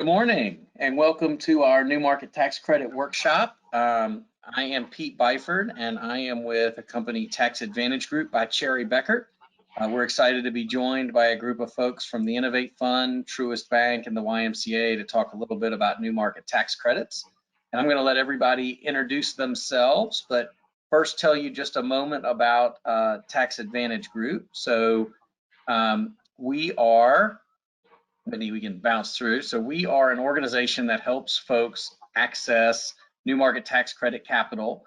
Good morning and welcome to our New Market Tax Credit Workshop. I am Pete Byford and I am with a company, Tax Advantage Group by Cherry Bekaert. We're excited to be joined by a group of folks from the Innovate Fund, Truist Bank, and the YMCA to talk a little bit about new market tax credits. And I'm going to let everybody introduce themselves, but first tell you just a moment about Tax Advantage Group. So we can bounce through. So we are an organization that helps folks access new market tax credit capital,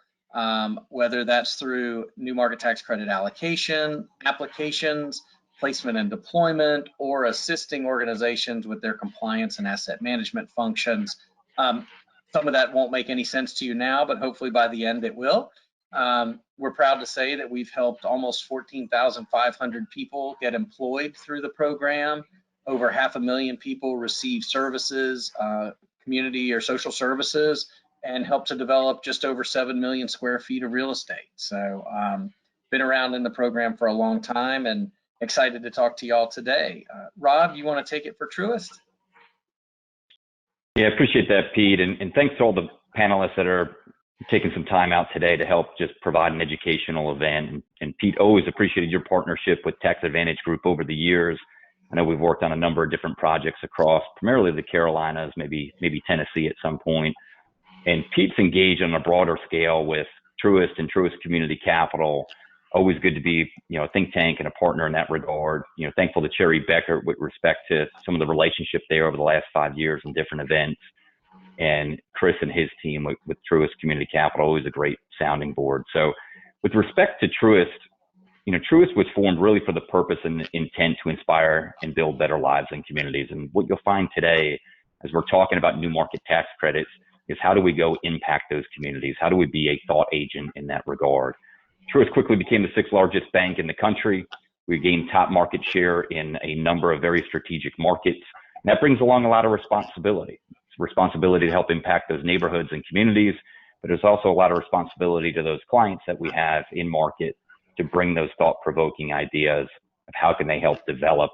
whether that's through new market tax credit allocation, applications, placement and deployment, or assisting organizations with their compliance and asset management functions. Some of that won't make any sense to you now, but hopefully by the end it will. We're proud to say that we've helped almost 14,500 people get employed through the program. Over 500,000 people receive services, community or social services, and help to develop just over 7 million square feet of real estate. So been around in the program for a long time and excited to talk to y'all today. Rob, you want to take it for Truist? Yeah, I appreciate that, Pete. And thanks to all the panelists that are taking some time out today to help just provide an educational event. And Pete, always appreciated your partnership with Tax Advantage Group over the years. I know we've worked on a number of different projects across primarily the Carolinas, maybe Tennessee at some point. And Pete's engaged on a broader scale with Truist and Truist Community Capital. Always good to be, a think tank and a partner in that regard. Thankful to Cherry Bekaert with respect to some of the relationship there over the last 5 years in different events. And Chris and his team with Truist Community Capital, always a great sounding board. So with respect to Truist, Truist was formed really for the purpose and intent to inspire and build better lives in communities. And what you'll find today, as we're talking about new market tax credits, is how do we go impact those communities? How do we be a thought agent in that regard? Truist quickly became the 6th largest bank in the country. We gained top market share in a number of very strategic markets. And that brings along a lot of responsibility. It's responsibility to help impact those neighborhoods and communities, but there's also a lot of responsibility to those clients that we have in market to bring those thought-provoking ideas of how can they help develop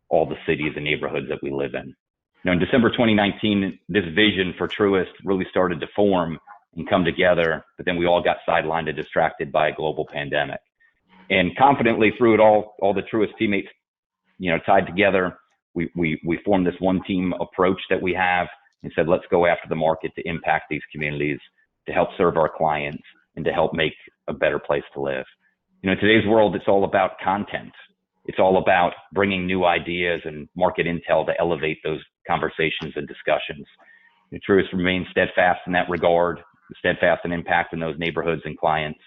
all the cities and neighborhoods that we live in. Now, in December 2019, this vision for Truist really started to form and come together, but then we all got sidelined and distracted by a global pandemic. And confidently through it all the Truist teammates, tied together, we formed this one team approach that we have and said, let's go after the market to impact these communities, to help serve our clients, and to help make a better place to live. In today's world, it's all about content. It's all about bringing new ideas and market intel to elevate those conversations and discussions. Truist remains steadfast in that regard, steadfast in impacting those neighborhoods and clients.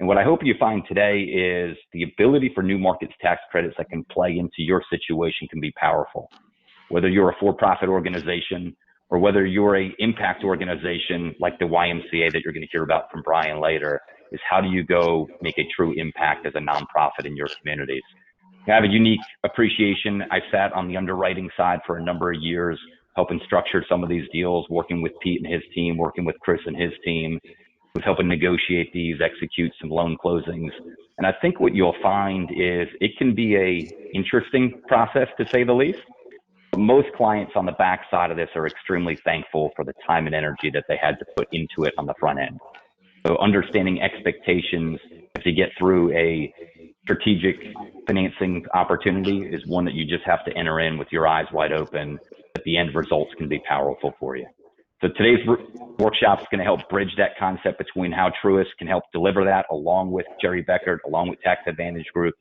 And what I hope you find today is the ability for new markets tax credits that can play into your situation can be powerful. Whether you're a for-profit organization or whether you're an impact organization like the YMCA that you're going to hear about from Brian later, is how do you go make a true impact as a nonprofit in your communities? I have a unique appreciation. I sat on the underwriting side for a number of years, helping structure some of these deals, working with Pete and his team, working with Chris and his team, was helping negotiate these, execute some loan closings. And I think what you'll find is it can be a interesting process, to say the least. Most clients on the back side of this are extremely thankful for the time and energy that they had to put into it on the front end. So understanding expectations to get through a strategic financing opportunity is one that you just have to enter in with your eyes wide open, but the end results can be powerful for you. So today's workshop is going to help bridge that concept between how Truist can help deliver that along with Cherry Bekaert, along with Tax Advantage Group,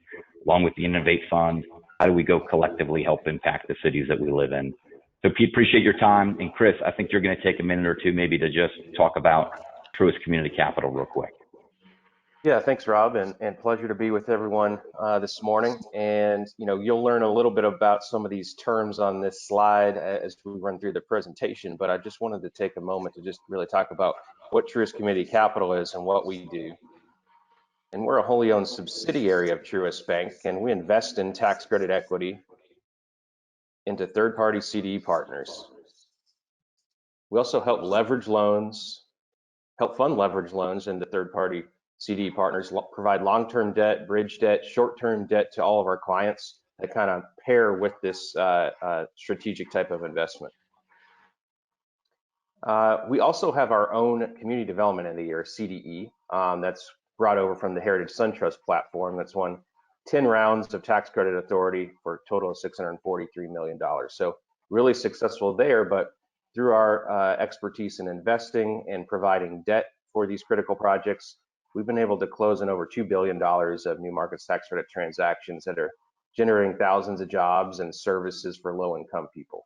along with the Innovate Fund. How do we go collectively help impact the cities that we live in? So Pete, appreciate your time. And Chris, I think you're going to take a minute or two maybe to just talk about Truist Community Capital real quick. Yeah, thanks, Rob, and pleasure to be with everyone this morning. And you'll learn a little bit about some of these terms on this slide as we run through the presentation. But I just wanted to take a moment to just really talk about what Truist Community Capital is and what we do. And we're a wholly owned subsidiary of Truist Bank, and we invest in tax credit equity into third-party CD partners. We also help fund leverage loans into third-party CD partners, provide long-term debt, bridge debt, short-term debt to all of our clients that kind of pair with this strategic type of investment. We also have our own community development in the year, CDE, that's brought over from the Heritage SunTrust platform. That's won 10 rounds of tax credit authority for a total of $643 million. So really successful there, but through our expertise in investing and providing debt for these critical projects, we've been able to close in over $2 billion of new markets tax credit transactions that are generating thousands of jobs and services for low-income people.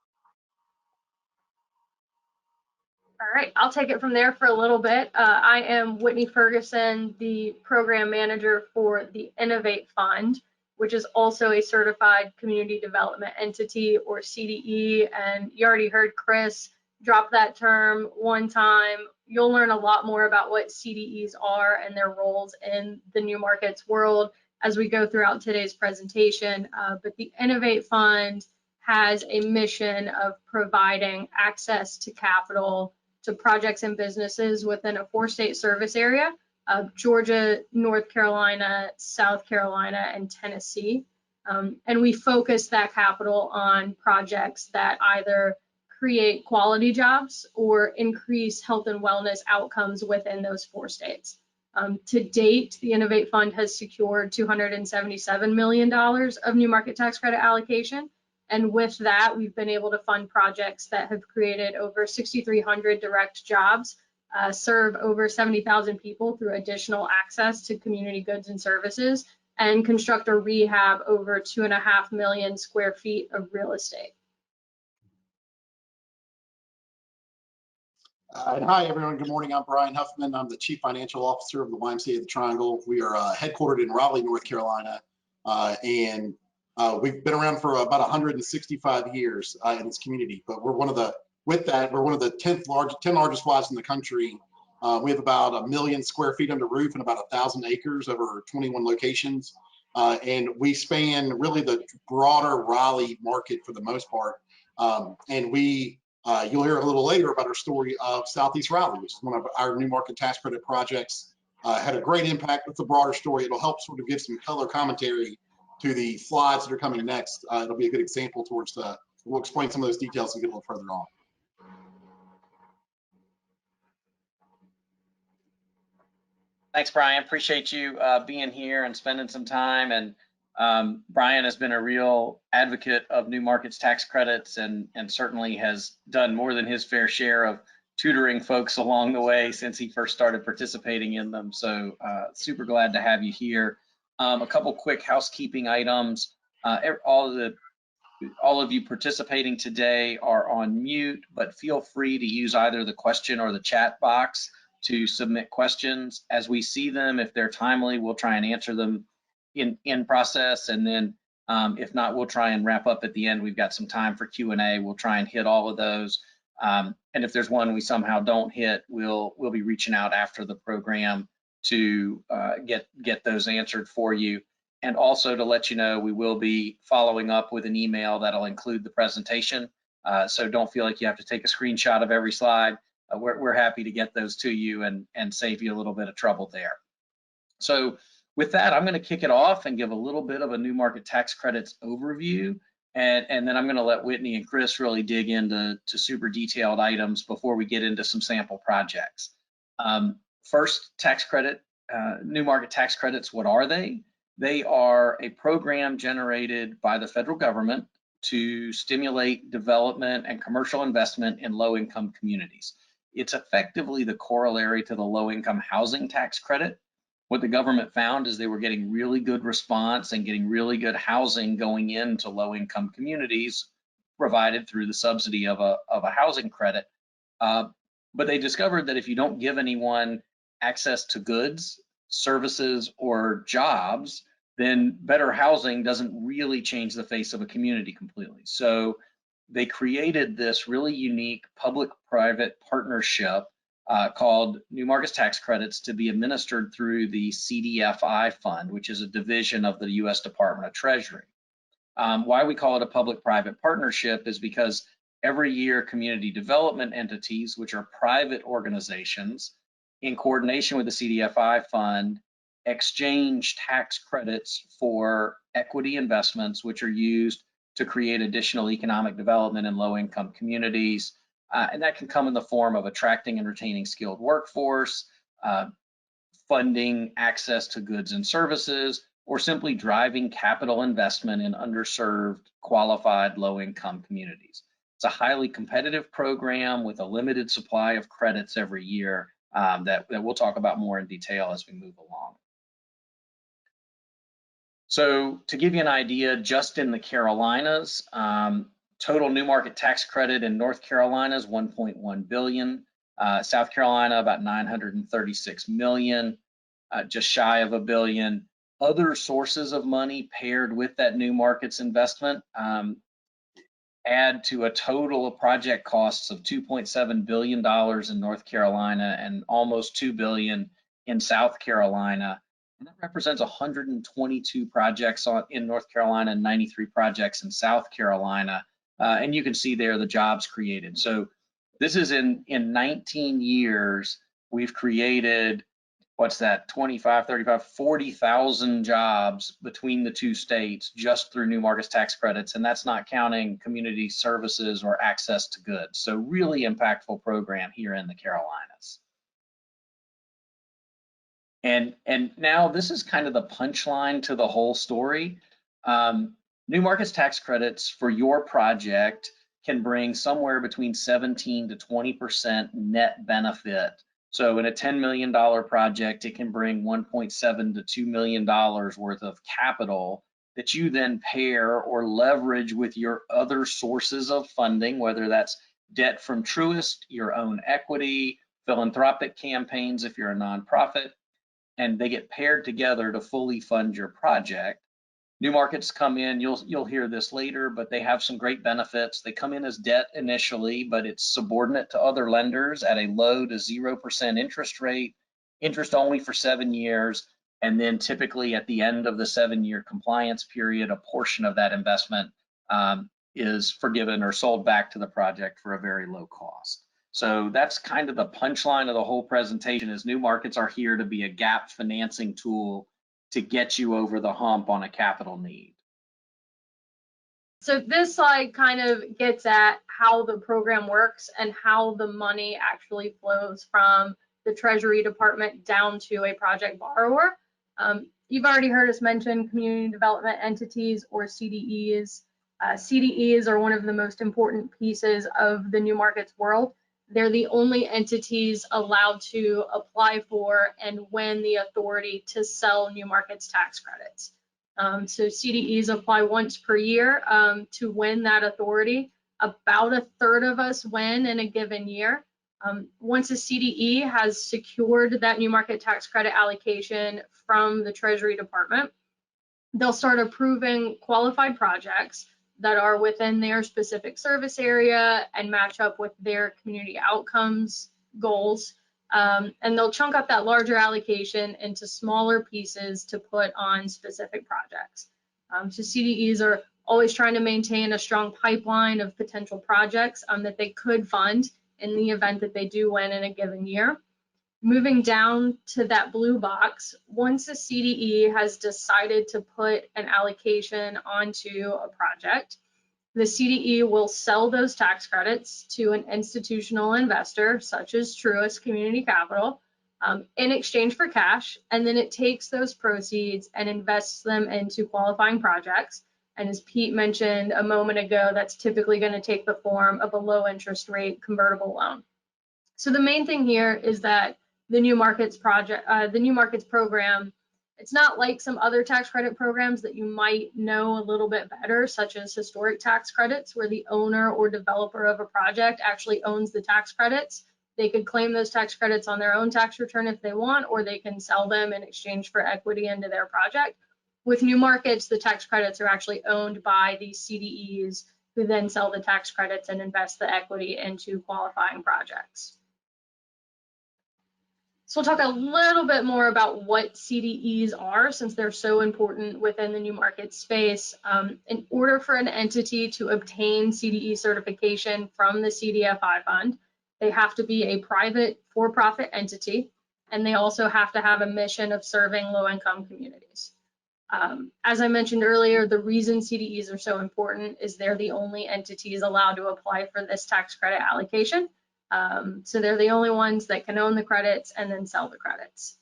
All right, I'll take it from there for a little bit. I am Whitney Ferguson, the program manager for the Innovate Fund, which is also a certified community development entity, or CDE. And you already heard Chris drop that term one time. You'll learn a lot more about what CDEs are and their roles in the new markets world as we go throughout today's presentation. But the Innovate Fund has a mission of providing access to capital to projects and businesses within a 4-state service area of Georgia, North Carolina, South Carolina, and Tennessee. And we focus that capital on projects that either create quality jobs or increase health and wellness outcomes within those 4 states. To date, the Innovate Fund has secured $277 million of new market tax credit allocation. And with that, we've been able to fund projects that have created over 6,300 direct jobs, serve over 70,000 people through additional access to community goods and services, and construct or rehab over 2.5 million square feet of real estate. And hi, everyone. Good morning. I'm Brian Huffman. I'm the Chief Financial Officer of the YMCA of the Triangle. We are headquartered in Raleigh, North Carolina, and we've been around for about 165 years in this community. But we're one of the, with that, we're one of the 10 largest YMCAs in the country. We have about 1 million square feet under roof and about 1,000 acres over 21 locations. And we span really the broader Raleigh market for the most part. And we you'll hear a little later about our story of Southeast Raleigh, which is one of our new market tax credit projects. Had a great impact. It's a broader story. It'll help sort of give some color commentary to the slides that are coming next. It'll be a good example towards we'll explain some of those details as we get a little further on. Thanks, Brian. Appreciate you being here and spending some time. And Brian has been a real advocate of new markets tax credits and certainly has done more than his fair share of tutoring folks along the way since he first started participating in them. So super glad to have you here. A couple quick housekeeping items. All of you participating today are on mute, but feel free to use either the question or the chat box to submit questions. As we see them, if they're timely, we'll try and answer them in process, and then if not, we'll try and wrap up at the end. We've got some time for Q&A. We'll try and hit all of those. And if there's one we somehow don't hit, we'll be reaching out after the program to get those answered for you. And also to let you know, we will be following up with an email that'll include the presentation. So don't feel like you have to take a screenshot of every slide. We're happy to get those to you and save you a little bit of trouble there. So with that, I'm going to kick it off and give a little bit of a new market tax credits overview. And then I'm going to let Whitney and Chris really dig into super detailed items before we get into some sample projects. First, tax credit, new market tax credits, what are they? They are a program generated by the federal government to stimulate development and commercial investment in low-income communities. It's effectively the corollary to the low-income housing tax credit. What the government found is they were getting really good response and getting really good housing going into low-income communities provided through the subsidy of a housing credit. But they discovered that if you don't give anyone access to goods, services, or jobs, then better housing doesn't really change the face of a community completely. So they created this really unique public-private partnership called New Markets Tax Credits to be administered through the CDFI Fund, which is a division of the U.S. Department of Treasury. Why we call it a public-private partnership is because every year community development entities, which are private organizations, in coordination with the CDFI Fund, exchange tax credits for equity investments, which are used to create additional economic development in low-income communities. And that can come in the form of attracting and retaining skilled workforce, funding access to goods and services, or simply driving capital investment in underserved, qualified, low-income communities. It's a highly competitive program with a limited supply of credits every year that we'll talk about more in detail as we move along. So to give you an idea, just in the Carolinas, total new market tax credit in North Carolina is 1.1 billion. South Carolina, about 936 million, just shy of $1 billion. Other sources of money paired with that new markets investment add to a total of project costs of $2.7 billion in North Carolina and almost $2 billion in South Carolina. And that represents 122 projects in North Carolina and 93 projects in South Carolina. And you can see there the jobs created. So this is in 19 years, we've created, what's that, 25, 35, 40,000 jobs between the two states just through new markets tax credits. And that's not counting community services or access to goods. So really impactful program here in the Carolinas. And now this is kind of the punchline to the whole story. New markets tax credits for your project can bring somewhere between 17 to 20% net benefit. So in a $10 million project, it can bring $1.7 to $2 million worth of capital that you then pair or leverage with your other sources of funding, whether that's debt from Truist, your own equity, philanthropic campaigns if you're a nonprofit, and they get paired together to fully fund your project. New markets come in, you'll hear this later, but they have some great benefits. They come in as debt initially, but it's subordinate to other lenders at a low to 0% interest rate, interest only for 7 years, and then typically at the end of the 7-year compliance period, a portion of that investment is forgiven or sold back to the project for a very low cost. So that's kind of the punchline of the whole presentation, is new markets are here to be a gap financing tool to get you over the hump on a capital need. So this slide kind of gets at how the program works and how the money actually flows from the Treasury Department down to a project borrower. You've already heard us mention community development entities, or CDEs. CDEs are one of the most important pieces of the new markets world. They're the only entities allowed to apply for and win the authority to sell new markets tax credits. So CDEs apply once per year to win that authority. About a third of us win in a given year. Once a CDE has secured that new market tax credit allocation from the Treasury Department, they'll start approving qualified projects that are within their specific service area and match up with their community outcomes goals. And they'll chunk up that larger allocation into smaller pieces to put on specific projects. So CDEs are always trying to maintain a strong pipeline of potential projects that they could fund in the event that they do win in a given year. Moving down to that blue box, once a CDE has decided to put an allocation onto a project, the CDE will sell those tax credits to an institutional investor, such as Truist Community Capital, in exchange for cash, and then it takes those proceeds and invests them into qualifying projects. And as Pete mentioned a moment ago, that's typically going to take the form of a low interest rate convertible loan. So the main thing here is that the new markets program, it's not like some other tax credit programs that you might know a little bit better, such as historic tax credits, where the owner or developer of a project actually owns the tax credits. They could claim those tax credits on their own tax return if they want, or they can sell them in exchange for equity into their project. With new markets, the tax credits are actually owned by these CDEs, who then sell the tax credits and invest the equity into qualifying projects. So we'll talk a little bit more about what CDEs are, since they're so important within the new market space. In order for an entity to obtain CDE certification from the CDFI fund, they have to be a private for-profit entity, and they also have to have a mission of serving low-income communities. As I mentioned earlier, the reason CDEs are so important is they're the only entities allowed to apply for this tax credit allocation. So they're the only ones that can own the credits and then sell the credits.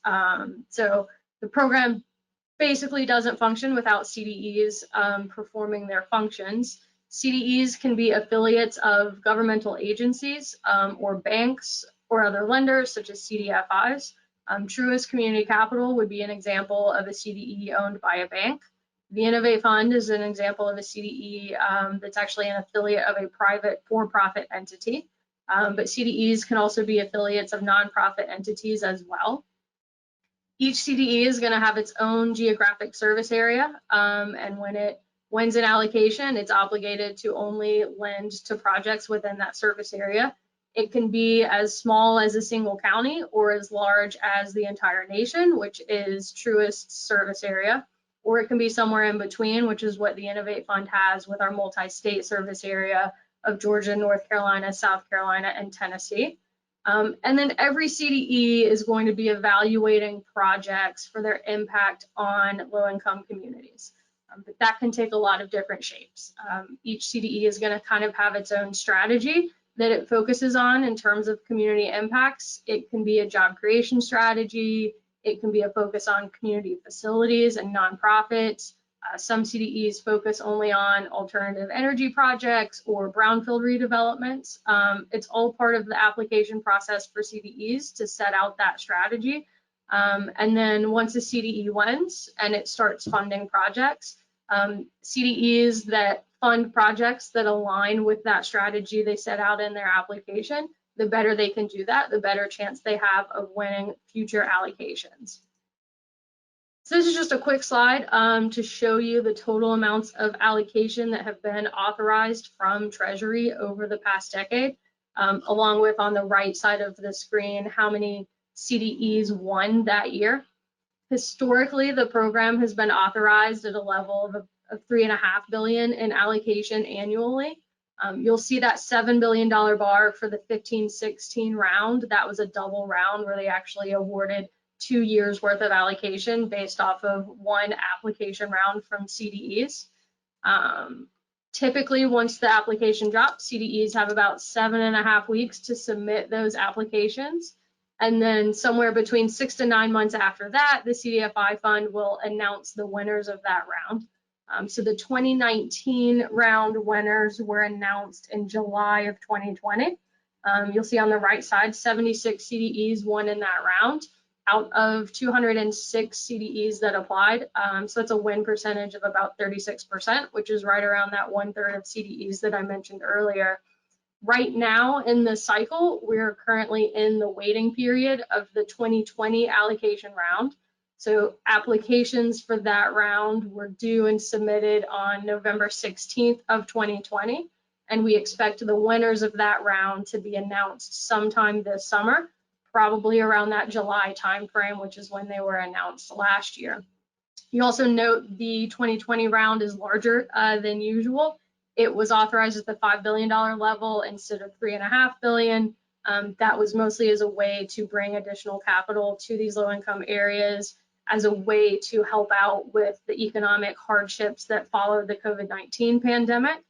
So the program basically doesn't function without CDEs performing their functions. CDEs can be affiliates of governmental agencies or banks or other lenders such as CDFIs. Truist Community Capital would be an example of a CDE owned by a bank. The Innovate Fund is an example of a CDE that's actually an affiliate of a private for-profit entity. But CDEs can also be affiliates of nonprofit entities as well. Each CDE is going to have its own geographic service area, and when it wins an allocation, it's obligated to only lend to projects within that service area. It can be as small as a single county or as large as the entire nation, which is Truist's service area, or it can be somewhere in between, which is what the Innovate Fund has with our multi-state service area of Georgia, North Carolina, South Carolina, and Tennessee. And then every CDE is going to be evaluating projects for their impact on low-income communities. But that can take a lot of different shapes. Each CDE is going to kind of have its own strategy that it focuses on in terms of community impacts. It can be a job creation strategy. It can be a focus on community facilities and nonprofits. Some CDEs focus only on alternative energy projects or brownfield redevelopments. It's all part of the application process for CDEs to set out that strategy. And then once a CDE wins and it starts funding projects, CDEs that fund projects that align with that strategy they set out in their application, the better they can do that, the better chance they have of winning future allocations. So this is just a quick slide to show you the total amounts of allocation that have been authorized from Treasury over the past decade, along with on the right side of the screen, how many CDEs won that year. Historically, the program has been authorized at a level of $3.5 billion in allocation annually. You'll see that $7 billion bar for the 15-16 round. That was a double round where they actually awarded 2 years worth of allocation based off of one application round from CDEs. Typically, once the application drops, CDEs have about 7.5 weeks to submit those applications. And then somewhere between 6 to 9 months after that, the CDFI fund will announce the winners of that round. So the 2019 round winners were announced in July of 2020. You'll see on the right side, 76 CDEs won in that round out of 206 CDEs that applied. So that's a win percentage of about 36%, which is right around that 1/3 of CDEs that I mentioned earlier. Right now in the cycle, we're currently in the waiting period of the 2020 allocation round. So applications for that round were due and submitted on November 16th of 2020. And we expect the winners of that round to be announced sometime this summer, probably around that July timeframe, which is when they were announced last year. You also note the 2020 round is larger than usual. It was authorized at the $5 billion level instead of $3.5 billion. That was mostly as a way to bring additional capital to these low-income areas, as a way to help out with the economic hardships that followed the COVID-19 pandemic.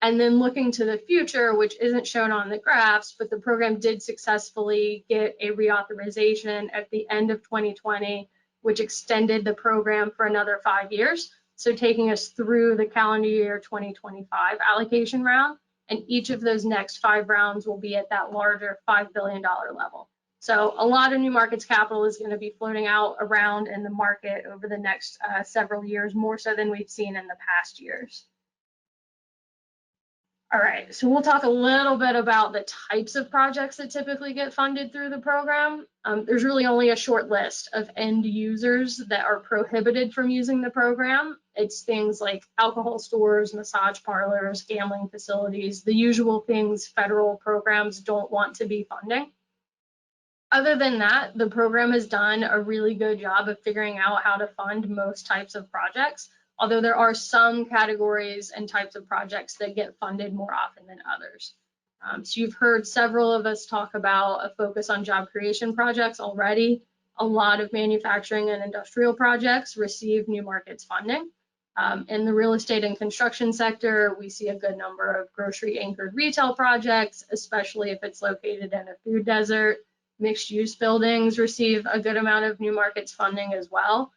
And then looking to the future, which isn't shown on the graphs, but the program did successfully get a reauthorization at the end of 2020, which extended the program for another 5 years. So taking us through the calendar year 2025 allocation round, and each of those next 5 rounds will be at that larger $5 billion level. So a lot of new markets capital is going to be floating out around in the market over the next several years, more so than we've seen in the past years. All right, so we'll talk a little bit about the types of projects that typically get funded through the program. There's really only a short list of end users that are prohibited from using the program. It's things like alcohol stores, massage parlors, gambling facilities, the usual things federal programs don't want to be funding. Other than that, the program has done a really good job of figuring out how to fund most types of projects, although there are some categories and types of projects that get funded more often than others. So you've heard several of us talk about a focus on job creation projects already. a lot of manufacturing and industrial projects receive new markets funding. In the real estate and construction sector, we see a good number of grocery anchored retail projects, especially if it's located in a food desert. Mixed use buildings receive a good amount of new markets funding as well.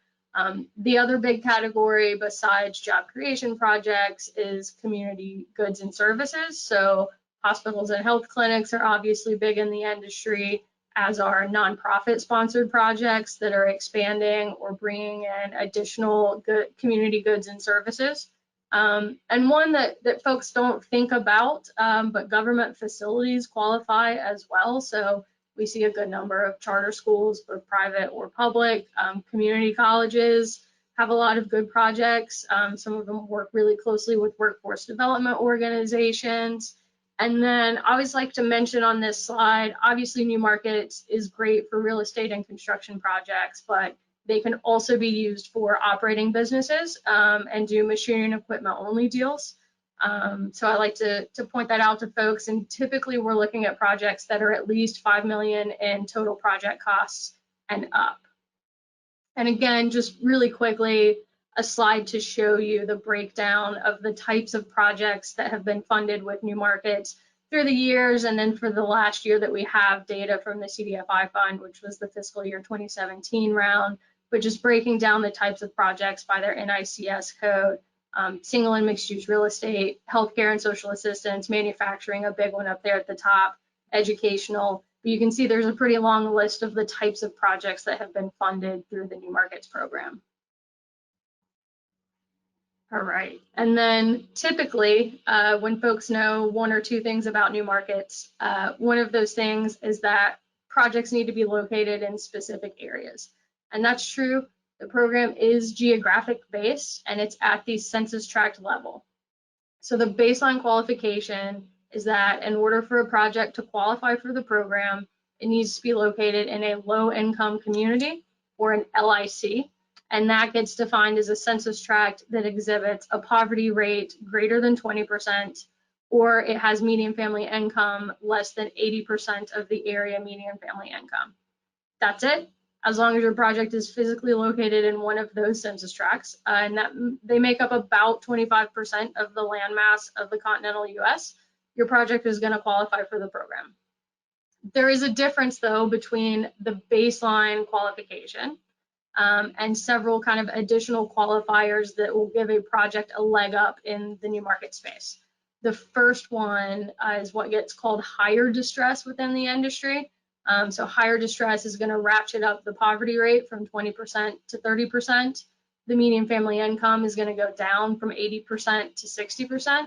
The other big category besides job creation projects is community goods and services. So hospitals and health clinics are obviously big in the industry, as are nonprofit sponsored projects that are expanding or bringing in additional community goods and services. And one that folks don't think about, but government facilities qualify as well. So we see a good number of charter schools, both private or public. Community colleges have a lot of good projects. Some of them work really closely with workforce development organizations. And then I always like to mention on this slide, obviously new markets is great for real estate and construction projects, but they can also be used for operating businesses and do machinery and equipment only deals. So I like to point that out to folks, and typically we're looking at projects that are at least 5 million in total project costs and up. And again, just really quickly, a slide to show you the breakdown of the types of projects that have been funded with new markets through the years, and then for the last year that we have data from the CDFI fund, which was the fiscal year 2017 round, which is breaking down the types of projects by their NICS code. Single and mixed use real estate, healthcare and social assistance, manufacturing, a big one up there at the top, educational. But you can see there's a pretty long list of the types of projects that have been funded through the New Markets program. All right, and then typically when folks know one or two things about new markets, one of those things is that projects need to be located in specific areas. And that's true. The program is geographic based and it's at the census tract level. So the baseline qualification is that in order for a project to qualify for the program, it needs to be located in a low income community or an LIC. And that gets defined as a census tract that exhibits a poverty rate greater than 20%, or it has median family income less than 80% of the area median family income. That's it. As long as your project is physically located in one of those census tracts, and that they make up about 25% of the landmass of the continental US, your project is going to qualify for the program. There is a difference, though, between the baseline qualification and several kind of additional qualifiers that will give a project a leg up in the new market space. The first one is what gets called higher distress within the industry. So higher distress is going to ratchet up the poverty rate from 20% to 30%. The median family income is going to go down from 80% to 60%.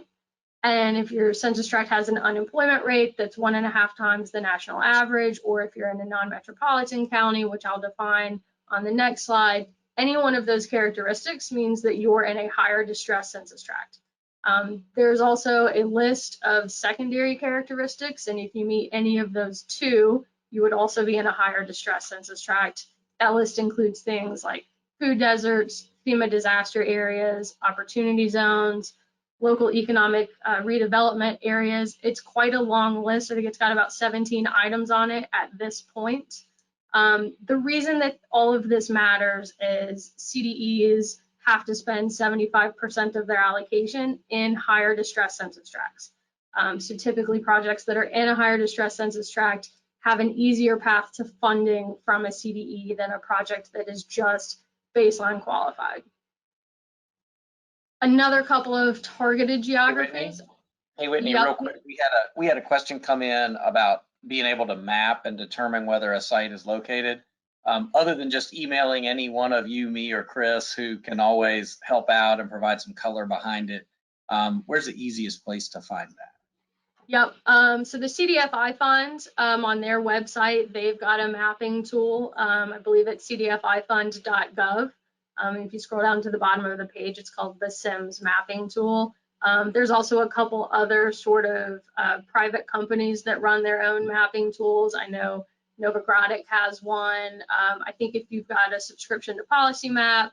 And if your census tract has an unemployment rate that's 1.5 times the national average, or if you're in a non-metropolitan county, which I'll define on the next slide, any one of those characteristics means that you're in a higher distress census tract. There's also a list of secondary characteristics, and if you meet any of those two, you would also be in a higher distress census tract. That list includes things like food deserts, FEMA disaster areas, opportunity zones, local economic redevelopment areas. It's quite a long list. I think it's got about 17 items on it at this point. The reason that all of this matters is CDEs have to spend 75% of their allocation in higher distress census tracts. So typically projects that are in a higher distress census tract have an easier path to funding from a CDE than a project that is just baseline qualified. Another couple of targeted geographies. Hey Whitney, Yep. real quick, we had a question come in about being able to map and determine whether a site is located. Other than just emailing any one of you, me, or Chris, who can always help out and provide some color behind it, where's the easiest place to find that? Yep, so the CDFI fund, on their website, they've got a mapping tool. I believe it's cdfifund.gov. If you scroll down to the bottom of the page, it's called the SIMS mapping tool. There's also a couple other sort of private companies that run their own mapping tools. I know Novogradic has one. I think if you've got a subscription to PolicyMap,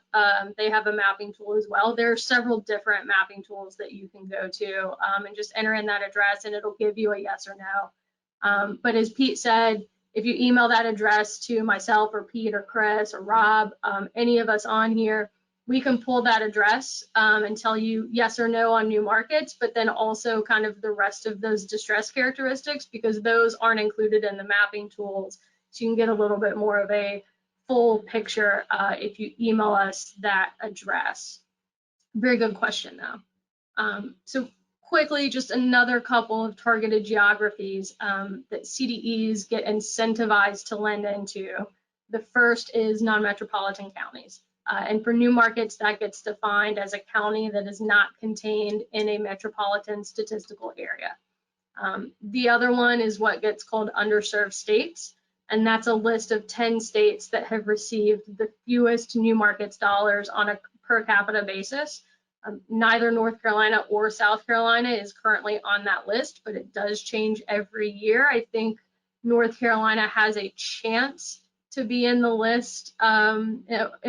they have a mapping tool as well. There are several different mapping tools that you can go to and just enter in that address and it'll give you a yes or no. But as Pete said, If you email that address to myself or Pete or Chris or Rob, any of us on here, we can pull that address and tell you yes or no on new markets, but then also kind of the rest of those distress characteristics, because those aren't included in the mapping tools. So you can get a little bit more of a full picture if you email us that address. Very good question though. So quickly, just another couple of targeted geographies that CDEs get incentivized to lend into. The first is non-metropolitan counties. And for new markets, that gets defined as a county that is not contained in a metropolitan statistical area. The other one is what gets called underserved states. And that's a list of 10 states that have received the fewest new markets dollars on a per capita basis. Neither North Carolina or South Carolina is currently on that list, but it does change every year. I think North Carolina has a chance to be in the list in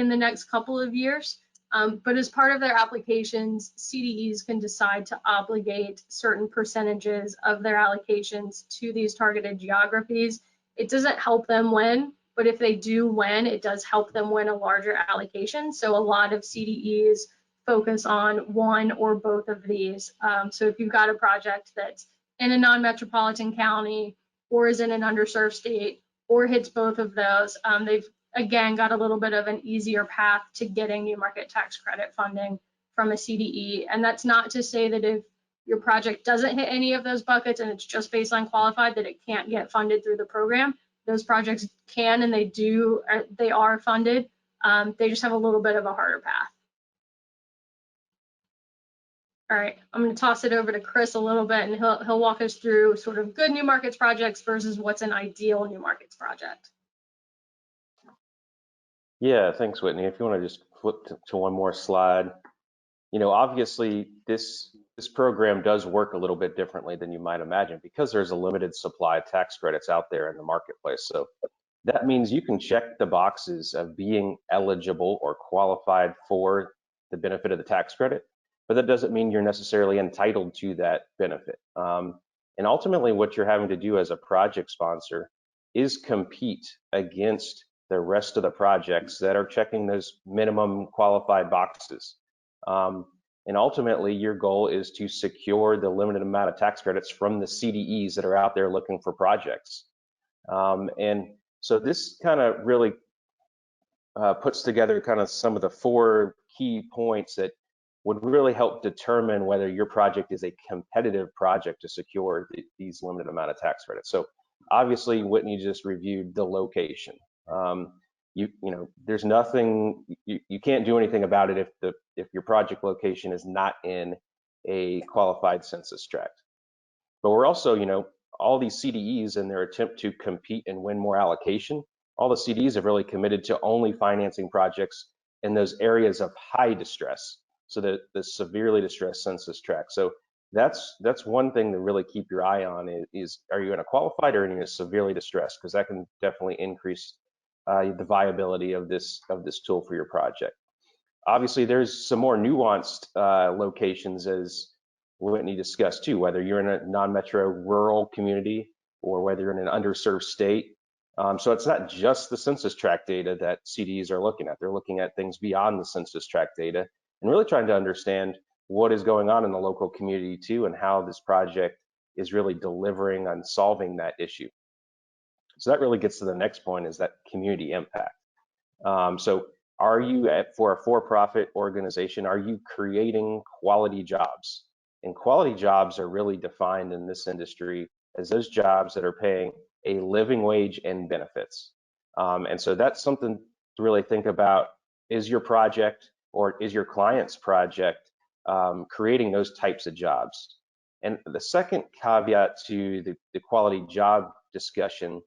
the next couple of years. But as part of their applications, CDEs can decide to obligate certain percentages of their allocations to these targeted geographies. It doesn't help them win, but if they do win, it does help them win a larger allocation. So a lot of CDEs focus on one or both of these. So if you've got a project that's in a non-metropolitan county or is in an underserved state or hits both of those, they've again got a little bit of an easier path to getting new market tax credit funding from a CDE. And that's not to say that if your project doesn't hit any of those buckets and it's just baseline qualified that it can't get funded through the program. Those projects can and they are funded. They just have a little bit of a harder path. All right, I'm going to toss it over to Chris a little bit, and he'll walk us through sort of good new markets projects versus what's an ideal new markets project. Yeah, thanks, Whitney. If you want to just flip to one more slide. You know, obviously this program does work a little bit differently than you might imagine because there's a limited supply of tax credits out there in the marketplace. So that means you can check the boxes of being eligible or qualified for the benefit of the tax credit, but that doesn't mean you're necessarily entitled to that benefit. And ultimately what you're having to do as a project sponsor is compete against the rest of the projects that are checking those minimum qualified boxes. And ultimately your goal is to secure the limited amount of tax credits from the CDEs that are out there looking for projects. And so this kind of really puts together kind of some of the 4 key points that would really help determine whether your project is a competitive project to secure these limited amount of tax credits. So obviously Whitney just reviewed the location. You know, there's nothing, you can't do anything about it if your project location is not in a qualified census tract. But we're also, you know, all these CDEs in their attempt to compete and win more allocation, all the CDEs have really committed to only financing projects in those areas of high distress, so the severely distressed census tract. So that's one thing to really keep your eye on is are you in a qualified or in a severely distressed, because that can definitely increase the viability of this tool for your project. Obviously, there's some more nuanced locations, as Whitney discussed too, whether you're in a non-metro rural community or whether you're in an underserved state. So it's not just the census tract data that CDEs are looking at. They're looking at things beyond the census tract data and really trying to understand what is going on in the local community too, and how this project is really delivering on solving that issue. So that really gets to the next point, is that community impact. So are you for a for-profit organization, are you creating quality jobs? And quality jobs are really defined in this industry as those jobs that are paying a living wage and benefits. And so that's something to really think about. Is your project or is your client's project creating those types of jobs? And the second caveat to the quality job discussion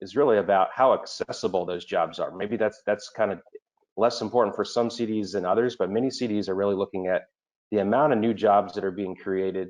is really about how accessible those jobs are. Maybe that's kind of less important for some CDs than others, but many CDs are really looking at the amount of new jobs that are being created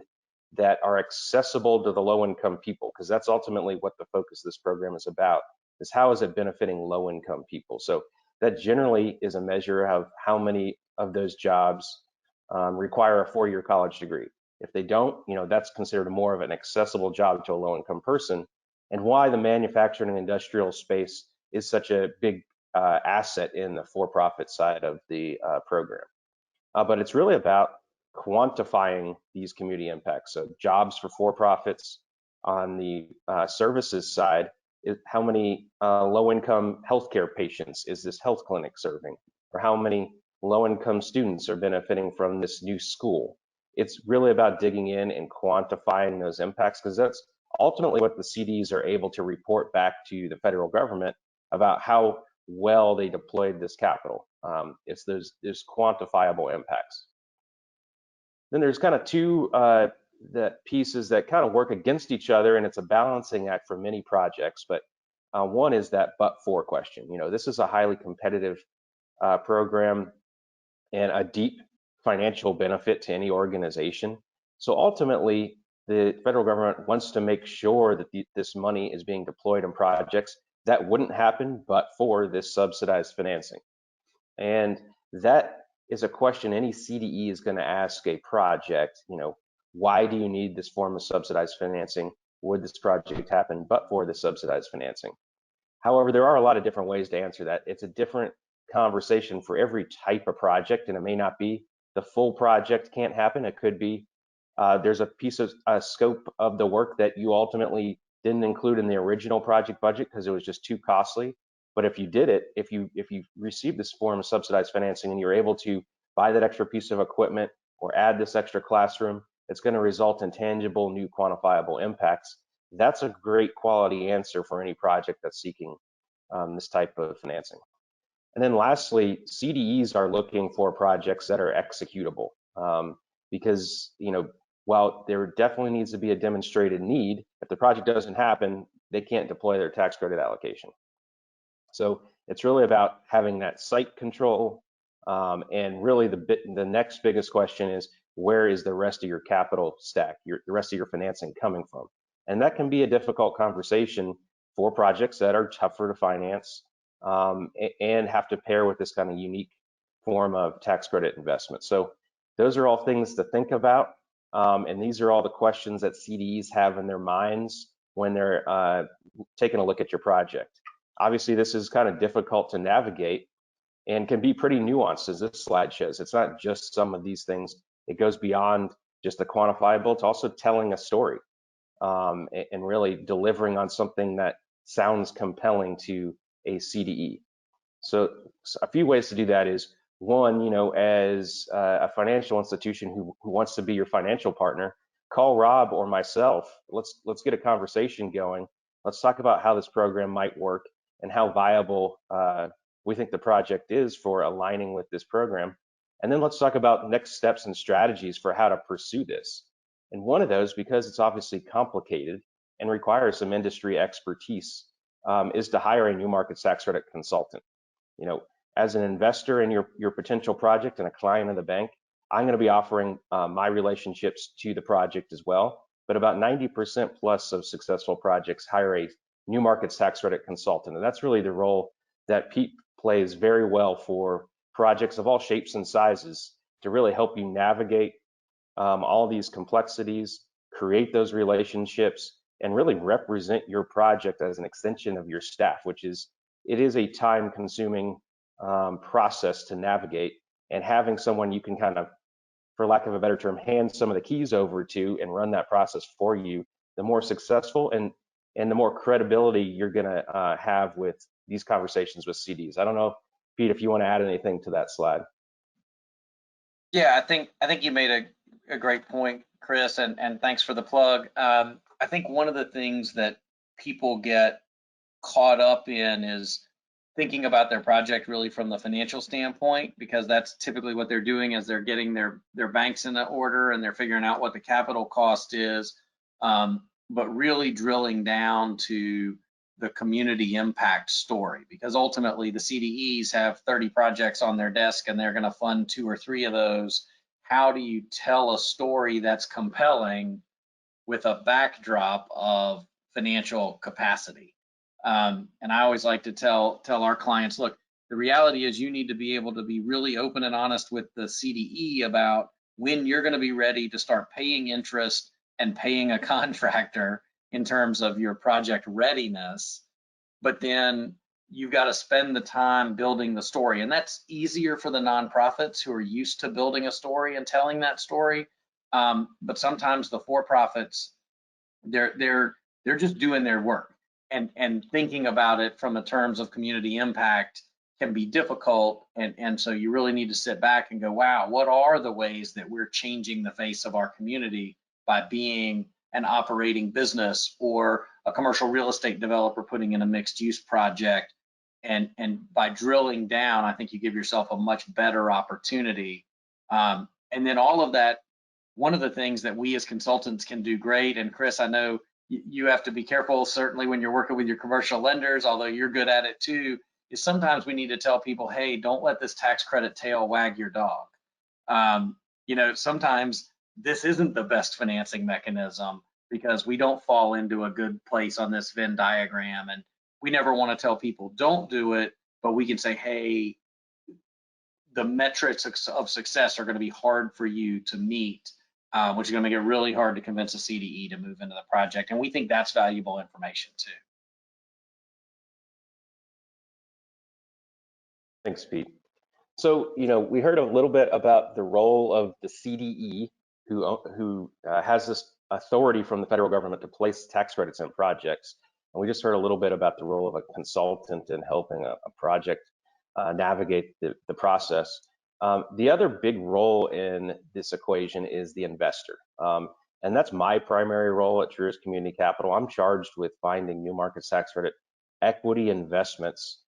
that are accessible to the low-income people, because that's ultimately what the focus of this program is about, is how is it benefiting low-income people. So that generally is a measure of how many of those jobs require a 4-year college degree. If they don't, you know, that's considered more of an accessible job to a low-income person. and why the manufacturing and industrial space is such a big asset in the for-profit side of the program. But it's really about quantifying these community impacts. So jobs for for-profits. On the services side, how many low-income healthcare patients is this health clinic serving? Or how many low-income students are benefiting from this new school? It's really about digging in and quantifying those impacts, because that's ultimately what the CDs are able to report back to the federal government about how well they deployed this capital. It's there's quantifiable impacts. Then there's kind of two that pieces that kind of work against each other, and it's a balancing act for many projects. But one is that but-for question. You know, this is a highly competitive program and a deep financial benefit to any organization. So ultimately, the federal government wants to make sure that this money is being deployed in projects that wouldn't happen but for this subsidized financing. And that is a question any CDE is going to ask a project. You know, why do you need this form of subsidized financing? Would this project happen but for the subsidized financing? However, there are a lot of different ways to answer that. It's a different conversation for every type of project, and it may not be the full project can't happen. It could be there's a piece of scope of the work that you ultimately didn't include in the original project budget because it was just too costly. But if you did it, if you received this form of subsidized financing and you're able to buy that extra piece of equipment or add this extra classroom, it's going to result in tangible, new quantifiable impacts. That's a great quality answer for any project that's seeking this type of financing. And then lastly, CDEs are looking for projects that are executable because, you know, while there definitely needs to be a demonstrated need, if the project doesn't happen, they can't deploy their tax credit allocation. So it's really about having that site control, and really the next biggest question is, where is the rest of your capital stack, the rest of your financing coming from? And that can be a difficult conversation for projects that are tougher to finance and have to pair with this kind of unique form of tax credit investment. So those are all things to think about. And these are all the questions that CDEs have in their minds when they're taking a look at your project. Obviously, this is kind of difficult to navigate and can be pretty nuanced, as this slide shows. It's not just some of these things. It goes beyond just the quantifiable. It's also telling a story and really delivering on something that sounds compelling to a CDE. So a few ways to do that is, one, you know, as a financial institution who wants to be your financial partner, call Rob or myself. Let's get a conversation going. Let's talk about how this program might work and how viable we think the project is for aligning with this program. And then let's talk about next steps and strategies for how to pursue this. And one of those, because it's obviously complicated and requires some industry expertise, is to hire a new market tax credit consultant. You know, as an investor in your potential project and a client of the bank, I'm going to be offering my relationships to the project as well. But about 90% plus of successful projects hire a new markets tax credit consultant. And that's really the role that Pete plays very well for projects of all shapes and sizes, to really help you navigate all these complexities, create those relationships, and really represent your project as an extension of your staff, which is, it is a time-consuming process to navigate. And having someone you can kind of, for lack of a better term, hand some of the keys over to and run that process for you, the more successful and the more credibility you're going to have with these conversations with CDs. I don't know, Pete, if you want to add anything to that slide. Yeah, I think you made a great point, Chris, and thanks for the plug. I think one of the things that people get caught up in is thinking about their project really from the financial standpoint, because that's typically what they're doing as they're getting their banks in order and they're figuring out what the capital cost is, but really drilling down to the community impact story, because ultimately the CDEs have 30 projects on their desk and they're going to fund 2 or 3 of those. How do you tell a story that's compelling with a backdrop of financial capacity? And I always like to tell our clients, look, the reality is you need to be able to be really open and honest with the CDE about when you're going to be ready to start paying interest and paying a contractor in terms of your project readiness, but then you've got to spend the time building the story. And that's easier for the nonprofits who are used to building a story and telling that story. But sometimes the for-profits, they're just doing their work, and thinking about it from the terms of community impact can be difficult. And so you really need to sit back and go, wow, what are the ways that we're changing the face of our community by being an operating business or a commercial real estate developer putting in a mixed use project? And by drilling down, I think you give yourself a much better opportunity. And then all of that, one of the things that we as consultants can do great, and Chris, I know you have to be careful, certainly when you're working with your commercial lenders, although you're good at it too, is sometimes we need to tell people, hey, don't let this tax credit tail wag your dog. You know, sometimes this isn't the best financing mechanism because we don't fall into a good place on this Venn diagram. And we never want to tell people don't do it, but we can say, hey, the metrics of success are going to be hard for you to meet, which is going to make it really hard to convince a CDE to move into the project. And we think that's valuable information too. Thanks, Pete. So, you know, we heard a little bit about the role of the CDE, who has this authority from the federal government to place tax credits in projects. And we just heard a little bit about the role of a consultant in helping a project navigate the process. The other big role in this equation is the investor. And that's my primary role at Truist Community Capital. I'm charged with finding new market tax credit equity investments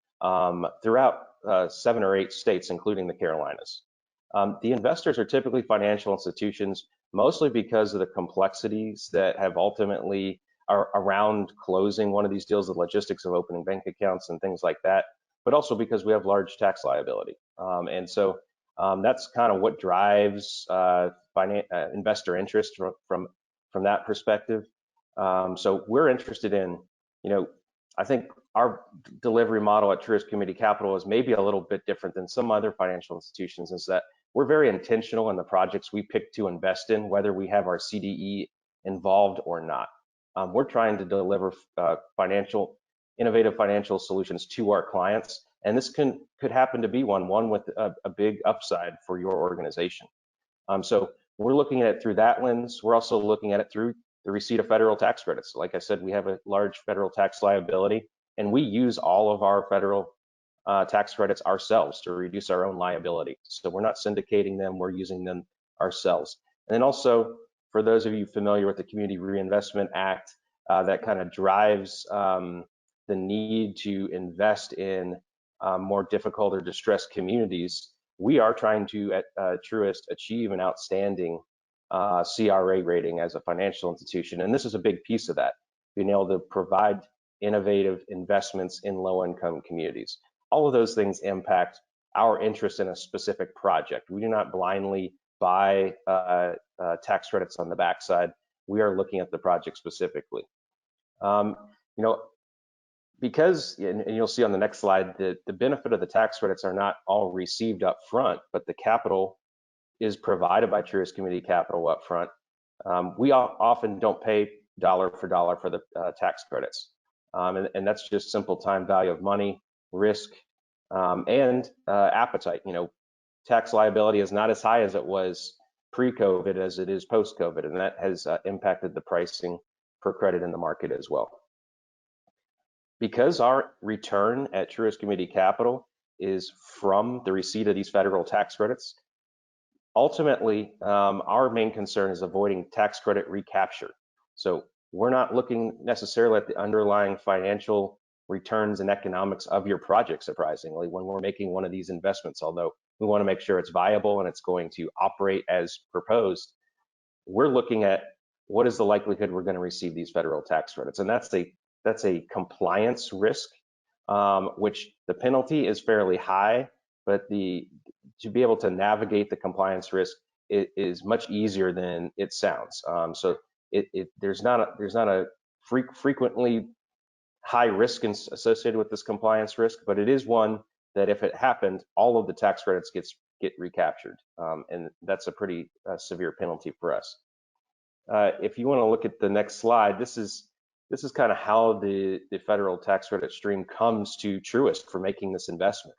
throughout 7 or 8 states, including the Carolinas. The investors are typically financial institutions, mostly because of the complexities that have ultimately are around closing one of these deals, the logistics of opening bank accounts and things like that, but also because we have large tax liability. And so that's kind of what drives investor interest from that perspective. So we're interested in, you know, I think our delivery model at Truist Community Capital is maybe a little bit different than some other financial institutions, is that we're very intentional in the projects we pick to invest in, whether we have our CDE involved or not. We're trying to deliver innovative financial solutions to our clients, and this could happen to be one with a big upside for your organization. So we're looking at it through that lens. We're also looking at it through the receipt of federal tax credits. Like I said, we have a large federal tax liability, and we use all of our federal tax credits ourselves to reduce our own liability. So we're not syndicating them, we're using them ourselves. And then also, for those of you familiar with the Community Reinvestment Act, that kind of drives the need to invest in more difficult or distressed communities. We are trying to, at Truist, achieve an outstanding CRA rating as a financial institution. And this is a big piece of that, being able to provide innovative investments in low-income communities. All of those things impact our interest in a specific project. We do not blindly buy tax credits on the backside. We are looking at the project specifically. You know, because, and you'll see on the next slide, that the benefit of the tax credits are not all received up front, but the capital is provided by Truist Community Capital up front. We often don't pay dollar for dollar for the tax credits. And that's just simple time value of money, risk, and appetite. You know, tax liability is not as high as it was pre-COVID as it is post-COVID, and that has impacted the pricing per credit in the market as well. Because our return at Truist Community Capital is from the receipt of these federal tax credits, ultimately, our main concern is avoiding tax credit recapture. So we're not looking necessarily at the underlying financial returns and economics of your project, surprisingly, when we're making one of these investments, although we want to make sure it's viable and it's going to operate as proposed. We're looking at what is the likelihood we're going to receive these federal tax credits, and that's a compliance risk, which the penalty is fairly high, but to be able to navigate the compliance risk is much easier than it sounds. So there's not a frequently high risk associated with this compliance risk, but it is one that if it happened, all of the tax credits get recaptured, and that's a pretty severe penalty for us. If you want to look at the next slide, this is this is kind of how the federal tax credit stream comes to Truist for making this investment.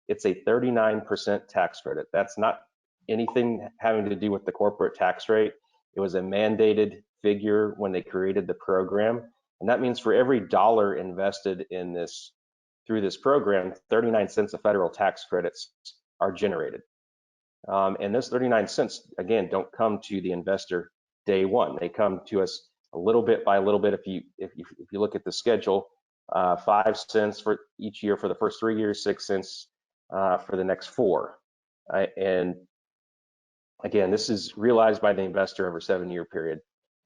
It's a 39% tax credit. That's not anything having to do with the corporate tax rate. It was a mandated figure when they created the program. And that means for every dollar invested in this through this program, 39 cents of federal tax credits are generated. And those 39 cents, again, don't come to the investor day one. They come to us a little bit by a little bit. If you look at the schedule, 5 cents for each year for the first 3 years, 6 cents for the next 4. And again, this is realized by the investor over a 7-year period,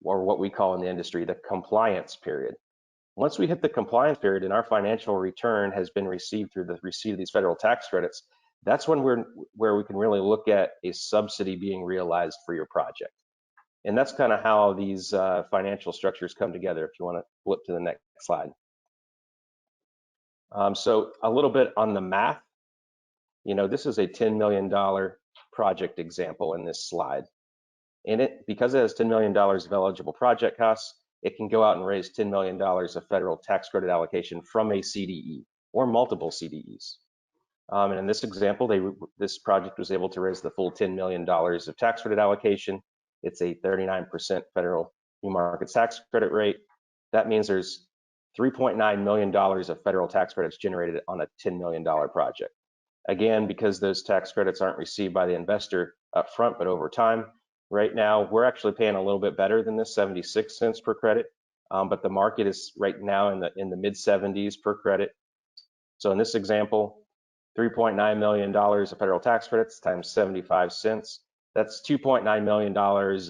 or what we call in the industry the compliance period. Once we hit the compliance period and our financial return has been received through the receipt of these federal tax credits, that's when where we can really look at a subsidy being realized for your project. And that's kind of how these financial structures come together. If you want to flip to the next slide. So a little bit on the math. This is a $10 million project example in this slide. And because it has $10 million of eligible project costs, it can go out and raise $10 million of federal tax credit allocation from a CDE or multiple CDEs. And in this example, this project was able to raise the full $10 million of tax credit allocation. It's a 39% federal new market tax credit rate. That means there's $3.9 million of federal tax credits generated on a $10 million project. Again, because those tax credits aren't received by the investor up front, but over time. Right now, we're actually paying a little bit better than this, 76 cents per credit, but the market is right now in the mid 70s per credit. So in this example, $3.9 million of federal tax credits times 75 cents. That's $2.9 million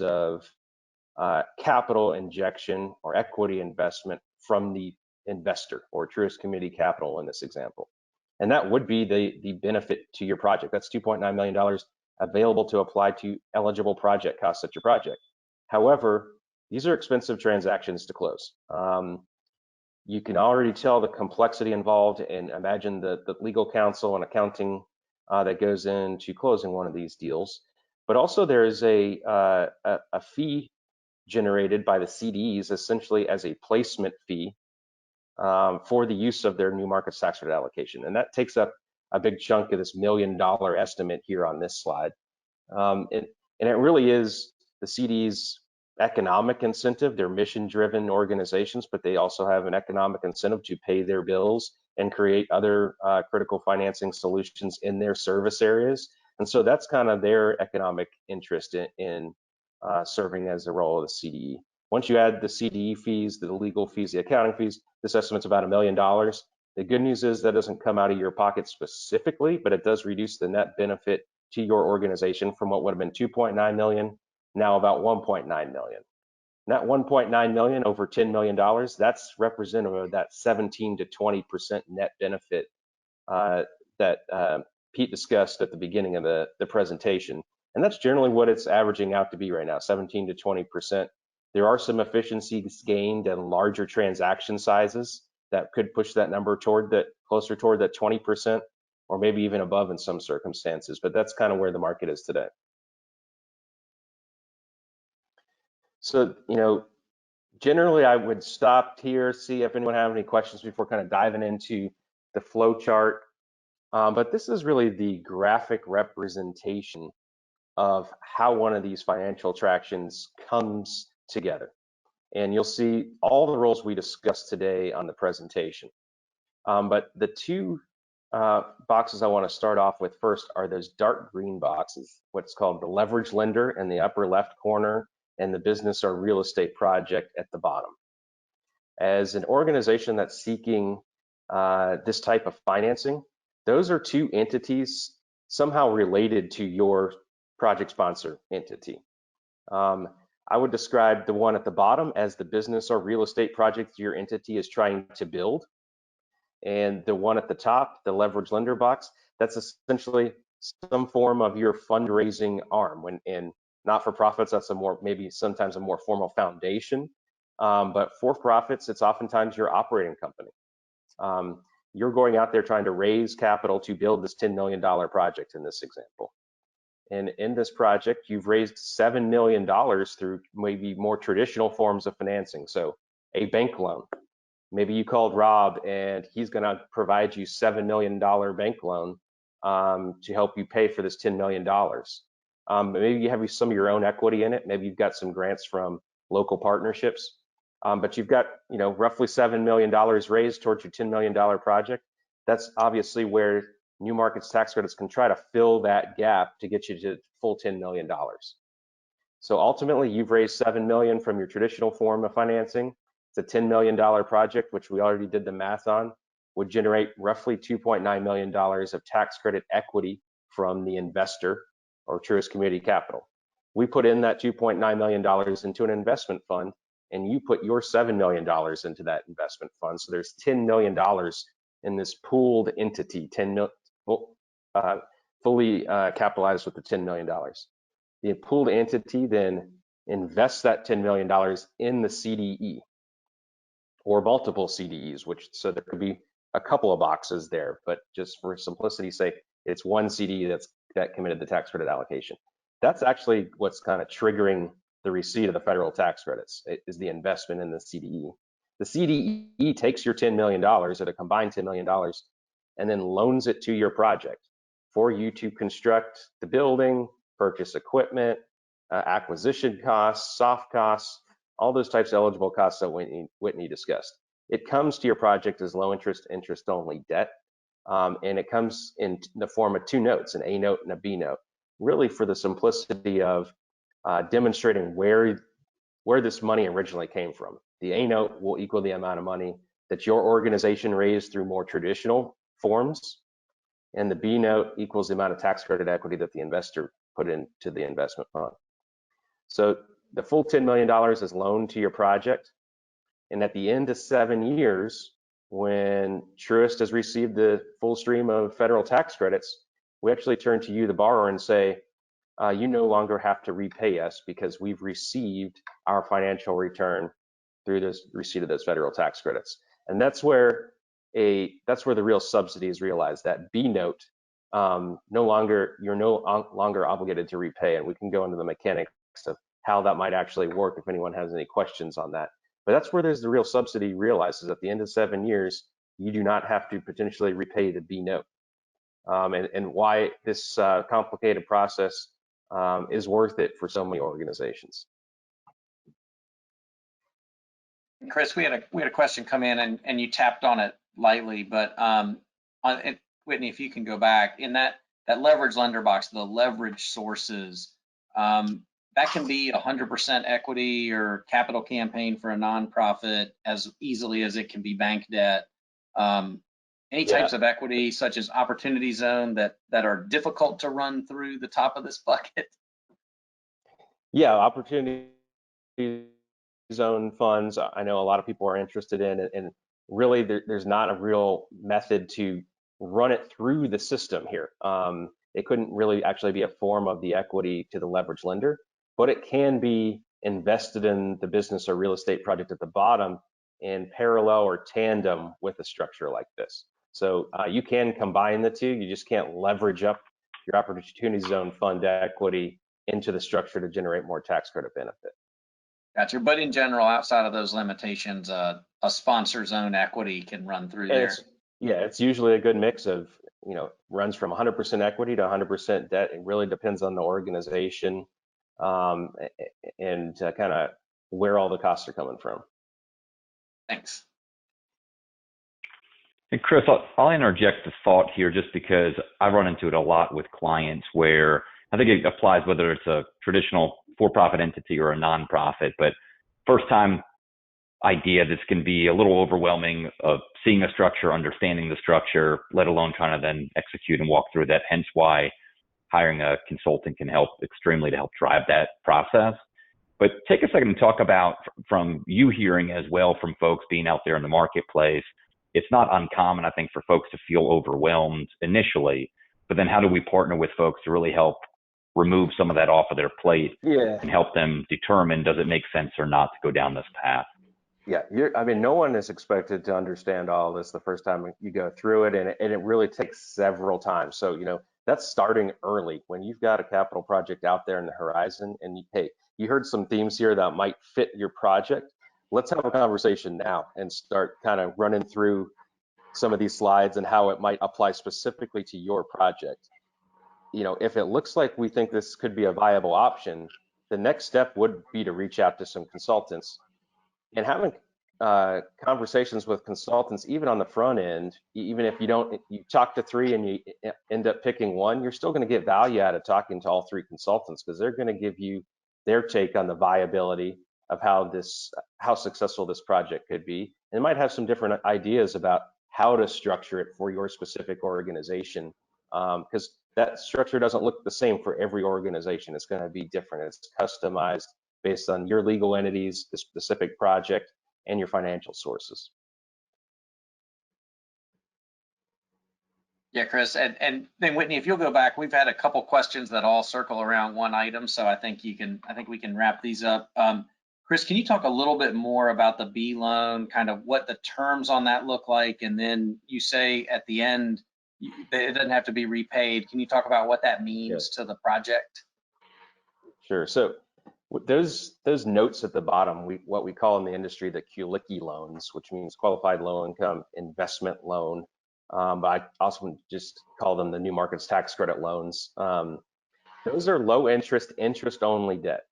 of capital injection or equity investment from the investor or Truist Community Capital in this example. And that would be the benefit to your project. That's $2.9 million available to apply to eligible project costs at your project. However, these are expensive transactions to close. You can already tell the complexity involved and imagine the legal counsel and accounting that goes into closing one of these deals. But also there is a fee generated by the CDEs essentially as a placement fee for the use of their new market tax credit allocation. And that takes up a big chunk of this $1 million estimate here on this slide. And it really is the CD's economic incentive. They're mission-driven organizations, but they also have an economic incentive to pay their bills and create other critical financing solutions in their service areas. And so that's kind of their economic interest in serving as the role of the CDE. Once you add the CDE fees, the legal fees, the accounting fees, this estimate's about $1 million. The good news is that doesn't come out of your pocket specifically, but it does reduce the net benefit to your organization from what would have been $2.9 million, now about $1.9 million. And that $1.9 million over $10 million, that's representative of that 17 to 20% net benefit that Pete discussed at the beginning of the presentation. And that's generally what it's averaging out to be right now, 17 to 20%. There are some efficiencies gained and larger transaction sizes that could push that number closer toward that 20%, or maybe even above in some circumstances, but that's kind of where the market is today. So, generally I would stop here, see if anyone have any questions before kind of diving into the flow chart. But this is really the graphic representation of how one of these financial attractions comes together. And you'll see all the roles we discussed today on the presentation. But the two boxes I want to start off with first are those dark green boxes, what's called the leverage lender in the upper left corner and the business or real estate project at the bottom. As an organization that's seeking this type of financing, those are two entities somehow related to your project sponsor entity. I would describe the one at the bottom as the business or real estate project your entity is trying to build. And the one at the top, the leverage lender box, that's essentially some form of your fundraising arm. When in not-for-profits, that's maybe sometimes a more formal foundation. But for-profits, it's oftentimes your operating company. You're going out there trying to raise capital to build this $10 million project in this example. And in this project, you've raised $7 million through maybe more traditional forms of financing. So a bank loan. Maybe you called Rob and he's going to provide you $7 million bank loan to help you pay for this $10 million. Maybe you have some of your own equity in it. Maybe you've got some grants from local partnerships, but you've got, roughly $7 million raised towards your $10 million project. That's obviously where New Markets tax credits can try to fill that gap to get you to full $10 million. So ultimately, you've raised $7 million from your traditional form of financing. It's a $10 million project, which we already did the math on, would generate roughly $2.9 million of tax credit equity from the investor or Truist Community Capital. We put in that $2.9 million into an investment fund, and you put your $7 million into that investment fund. So there's $10 million in this pooled entity, fully capitalized with the $10 million. The pooled entity then invests that $10 million in the CDE or multiple CDEs, so there could be a couple of boxes there, but just for simplicity's sake, it's one CDE that committed the tax credit allocation. That's actually what's kind of triggering the receipt of the federal tax credits, is the investment in the CDE. The CDE takes your $10 million, or a combined $10 million, and then loans it to your project for you to construct the building, purchase equipment, acquisition costs, soft costs, all those types of eligible costs that Whitney discussed. It comes to your project as low interest, interest-only debt, and it comes in the form of two notes, an A note and a B note, really for the simplicity of demonstrating where this money originally came from. The A note will equal the amount of money that your organization raised through more traditional forms, and the B note equals the amount of tax credit equity that the investor put into the investment fund. So the full $10 million is loaned to your project, and at the end of 7 years, when Truist has received the full stream of federal tax credits, we actually turn to you, the borrower, and say, you no longer have to repay us because we've received our financial return through this receipt of those federal tax credits. And that's where the real subsidy is realized. That B note, you're no longer obligated to repay, and we can go into the mechanics of how that might actually work if anyone has any questions on that. But that's where there's the real subsidy realized, is at the end of 7 years, you do not have to potentially repay the B note. And why this complicated process is worth it for so many organizations. Chris, we had a question come in, and you tapped on it lightly, but Whitney, if you can go back in that leverage lender box, the leverage sources, that can be 100% equity or capital campaign for a nonprofit as easily as it can be bank debt. Any types of equity, such as opportunity zone, that are difficult to run through the top of this bucket? Yeah, opportunity zone funds, I know a lot of people are interested in, and really there's not a real method to run it through the system here. It couldn't really actually be a form of the equity to the leverage lender, but it can be invested in the business or real estate project at the bottom in parallel or tandem with a structure like this. So you can combine the two, you just can't leverage up your opportunity zone fund equity into the structure to generate more tax credit benefit. Gotcha. But in general, outside of those limitations, a sponsor's own equity can run through there. It's usually a good mix of, runs from 100% equity to 100% debt. It really depends on the organization and kind of where all the costs are coming from. Thanks. And Chris, I'll interject a thought here just because I run into it a lot with clients where I think it applies whether it's a traditional for-profit entity or a nonprofit, but first time idea, this can be a little overwhelming of seeing a structure, understanding the structure, let alone trying to then execute and walk through that. Hence why hiring a consultant can help extremely to help drive that process. But take a second and talk about, from you hearing as well from folks being out there in the marketplace, it's not uncommon, I think, for folks to feel overwhelmed initially, but then how do we partner with folks to really help remove some of that off of their plate and help them determine, does it make sense or not to go down this path? Yeah, no one is expected to understand all this the first time you go through it, and it really takes several times. So, that's starting early when you've got a capital project out there in the horizon, and you heard some themes here that might fit your project. let's have a conversation now and start kind of running through some of these slides and how it might apply specifically to your project. You know, if it looks like we think this could be a viable option, the next step would be to reach out to some consultants and having conversations with consultants, even on the front end. Even if you talk to 3 and you end up picking one, you're still going to get value out of talking to all 3 consultants, because they're going to give you their take on the viability of how successful this project could be, and might have some different ideas about how to structure it for your specific organization, because that structure doesn't look the same for every organization. It's going to be different. It's customized based on your legal entities, the specific project, and your financial sources. Yeah, Chris, and then Whitney, if you'll go back, we've had a couple questions that all circle around one item, so I think we can wrap these up. Chris, can you talk a little bit more about the B loan, kind of what the terms on that look like, and then you say at the end that it doesn't have to be repaid. Can you talk about what that means to the project? Sure. So those notes at the bottom, what we call in the industry the QLICI loans, which means qualified low income investment loan. But I also just call them the new markets tax credit loans. Those are low interest only debt.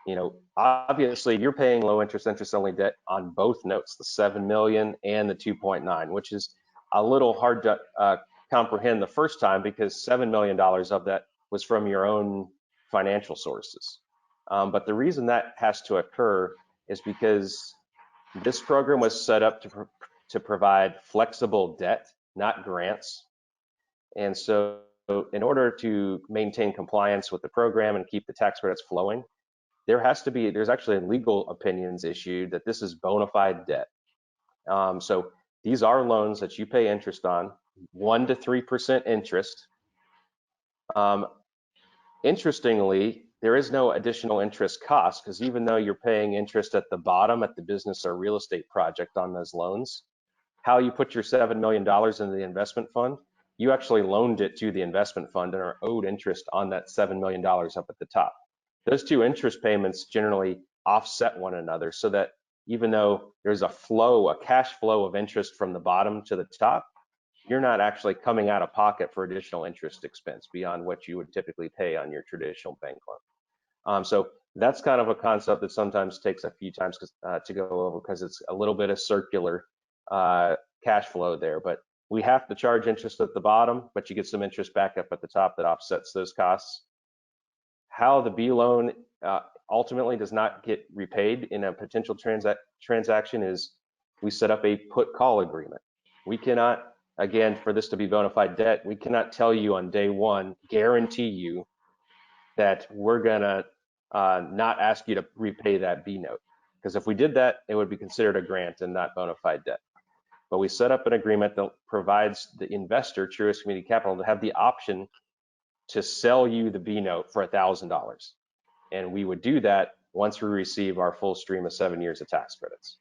You know, obviously you're paying low interest only debt on both notes, the 7 million and the 2.9, which is a little hard to comprehend the first time, because $7 million of that was from your own financial sources. But the reason that has to occur is because this program was set up to provide flexible debt, not grants. And so in order to maintain compliance with the program and keep the tax credits flowing, there's actually legal opinions issued that this is bona fide debt. So these are loans that you pay interest on, 1 to 3% interest. Interestingly, there is no additional interest cost, because even though you're paying interest at the bottom at the business or real estate project on those loans, how you put your $7 million into the investment fund, you actually loaned it to the investment fund and are owed interest on that $7 million up at the top. Those 2 interest payments generally offset one another, so that even though there's a cash flow of interest from the bottom to the top, you're not actually coming out of pocket for additional interest expense beyond what you would typically pay on your traditional bank loan. So that's kind of a concept that sometimes takes a few times to go over, because it's a little bit of circular cash flow there. But we have to charge interest at the bottom, but you get some interest back up at the top that offsets those costs. How the B loan ultimately does not get repaid in a potential transaction is we set up a put call agreement. We cannot, again, for this to be bona fide debt, we cannot tell you on day one, guarantee you that we're gonna not ask you to repay that B note. Because if we did that, it would be considered a grant and not bona fide debt. But we set up an agreement that provides the investor, Truist Community Capital, to have the option to sell you the B note for $1,000. And we would do that once we receive our full stream of 7 years of tax credits.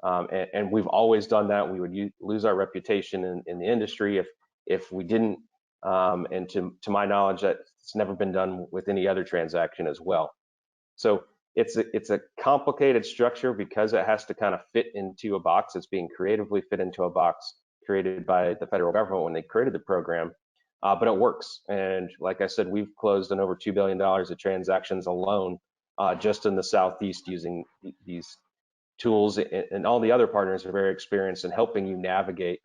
And we've always done that. We would lose our reputation in the industry if we didn't. And to my knowledge, that it's never been done with any other transaction as well. So it's a complicated structure, because it has to kind of fit into a box. It's being creatively fit into a box created by the federal government when they created the program. But it works. And like I said, we've closed on over $2 billion of transactions alone just in the Southeast using these tools, and all the other partners are very experienced in helping you navigate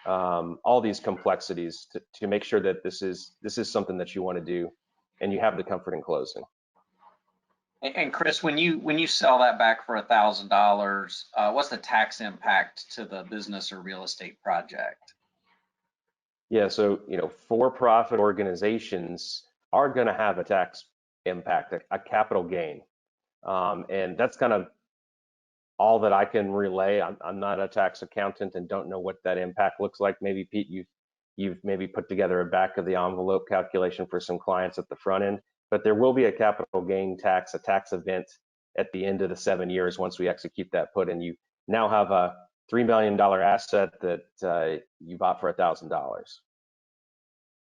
all these complexities to make sure that this is something that you want to do and you have the comfort in closing. And Chris, when you sell that back for $1,000, what's the tax impact to the business or real estate project? Yeah, so for-profit organizations are going to have a tax impact, a capital gain, and that's kind of all that I can relay. I'm not a tax accountant and don't know what that impact looks like. Maybe Pete, you've maybe put together a back of the envelope calculation for some clients at the front end, but there will be a capital gain tax, a tax event at the end of the 7 years once we execute that put, and you now have a $3 million asset that you bought for $1,000.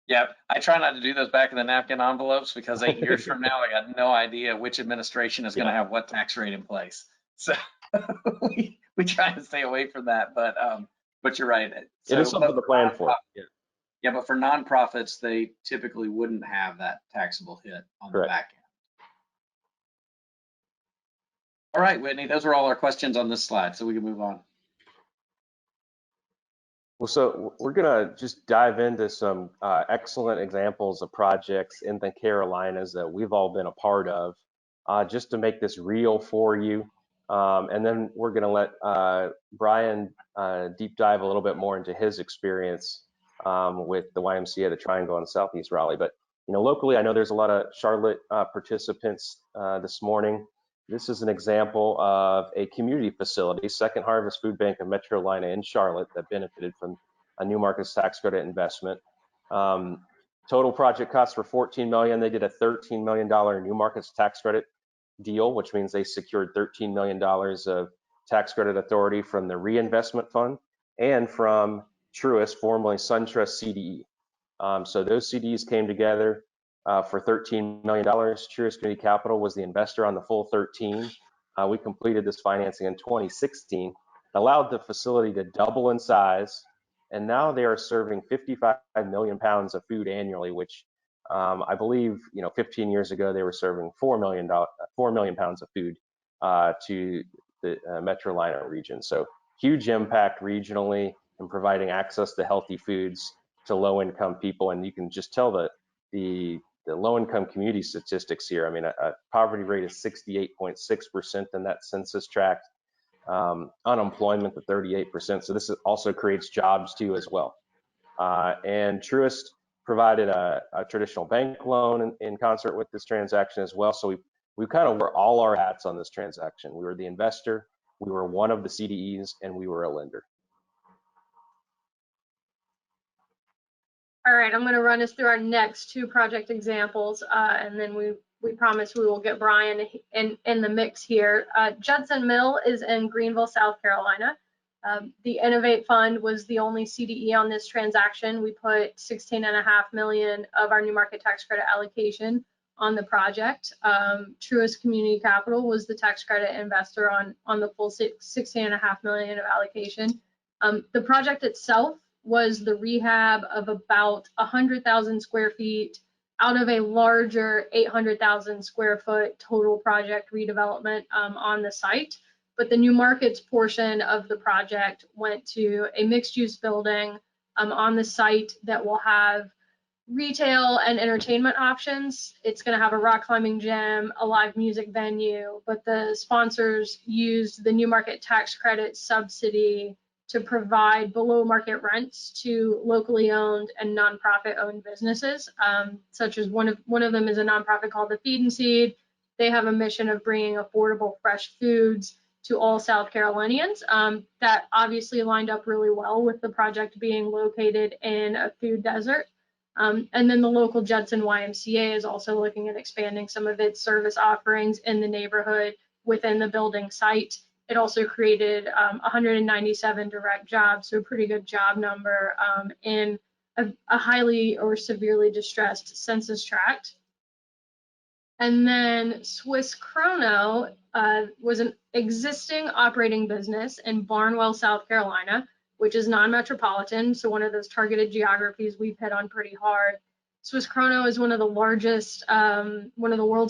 Yeah, I try not to do those back of the napkin envelopes, because 8 years from now, I got no idea which administration is going to have what tax rate in place. So we try to stay away from that, but you're right. It is something to plan for. Yeah, but for nonprofits, they typically wouldn't have that taxable hit on the back end. All right, Whitney, those are all our questions on this slide, so we can move on. Well, so we're gonna just dive into some excellent examples of projects in the Carolinas that we've all been a part of, just to make this real for you. And then we're gonna let Brian deep dive a little bit more into his experience with the YMCA of the Triangle in Southeast Raleigh. But locally, I know there's a lot of Charlotte participants this morning. This is an example of a community facility, Second Harvest Food Bank of Metrolina in Charlotte, that benefited from a New Markets tax credit investment. Total project costs were $14 million. They did a $13 million New Markets tax credit deal, which means they secured $13 million of tax credit authority from the Reinvestment Fund and from Truist, formerly SunTrust CDE. So those CDs came together for $13 million. Truist Community Capital was the investor on the full 13. We completed this financing in 2016, allowed the facility to double in size, and now they are serving 55 million pounds of food annually, which I believe 15 years ago they were serving 4 million pounds of food to the Metrolina region. So huge impact regionally in providing access to healthy foods to low-income people, and you can just tell that the low-income community statistics here. I mean, a poverty rate is 68.6% in that census tract, unemployment to 38%. So this also creates jobs too as well. And Truist provided a traditional bank loan in concert with this transaction as well. So we kind of wore all our hats on this transaction. We were the investor, we were one of the CDEs, and we were a lender. All right, I'm going to run us through our next two project examples, and then we promise we will get Brian in the mix here. Judson Mill is in Greenville, South Carolina. The Innovate Fund was the only CDE on this transaction. We put $16.5 million of our New Market tax credit allocation on the project. Truist Community Capital was the tax credit investor on the full $16.5 million of allocation. The project itself was the rehab of about 100,000 square feet out of a larger 800,000 square foot total project redevelopment on the site. But the New Markets portion of the project went to a mixed-use building on the site that will have retail and entertainment options. It's going to have a rock climbing gym, a live music venue, but the sponsors used the New Market tax credit subsidy to provide below market rents to locally owned and nonprofit owned businesses, such as one of them is a nonprofit called the Feed and Seed. They have a mission of bringing affordable fresh foods to all South Carolinians. That obviously lined up really well with the project being located in a food desert. And then the local Judson YMCA is also looking at expanding some of its service offerings in the neighborhood within the building site. It also created 197 direct jobs, so a pretty good job number in a highly or severely distressed census tract. And then Swiss Chrono was an existing operating business in Barnwell, South Carolina, which is non-metropolitan, so one of those targeted geographies we've hit on pretty hard. Swiss Chrono is one of the world's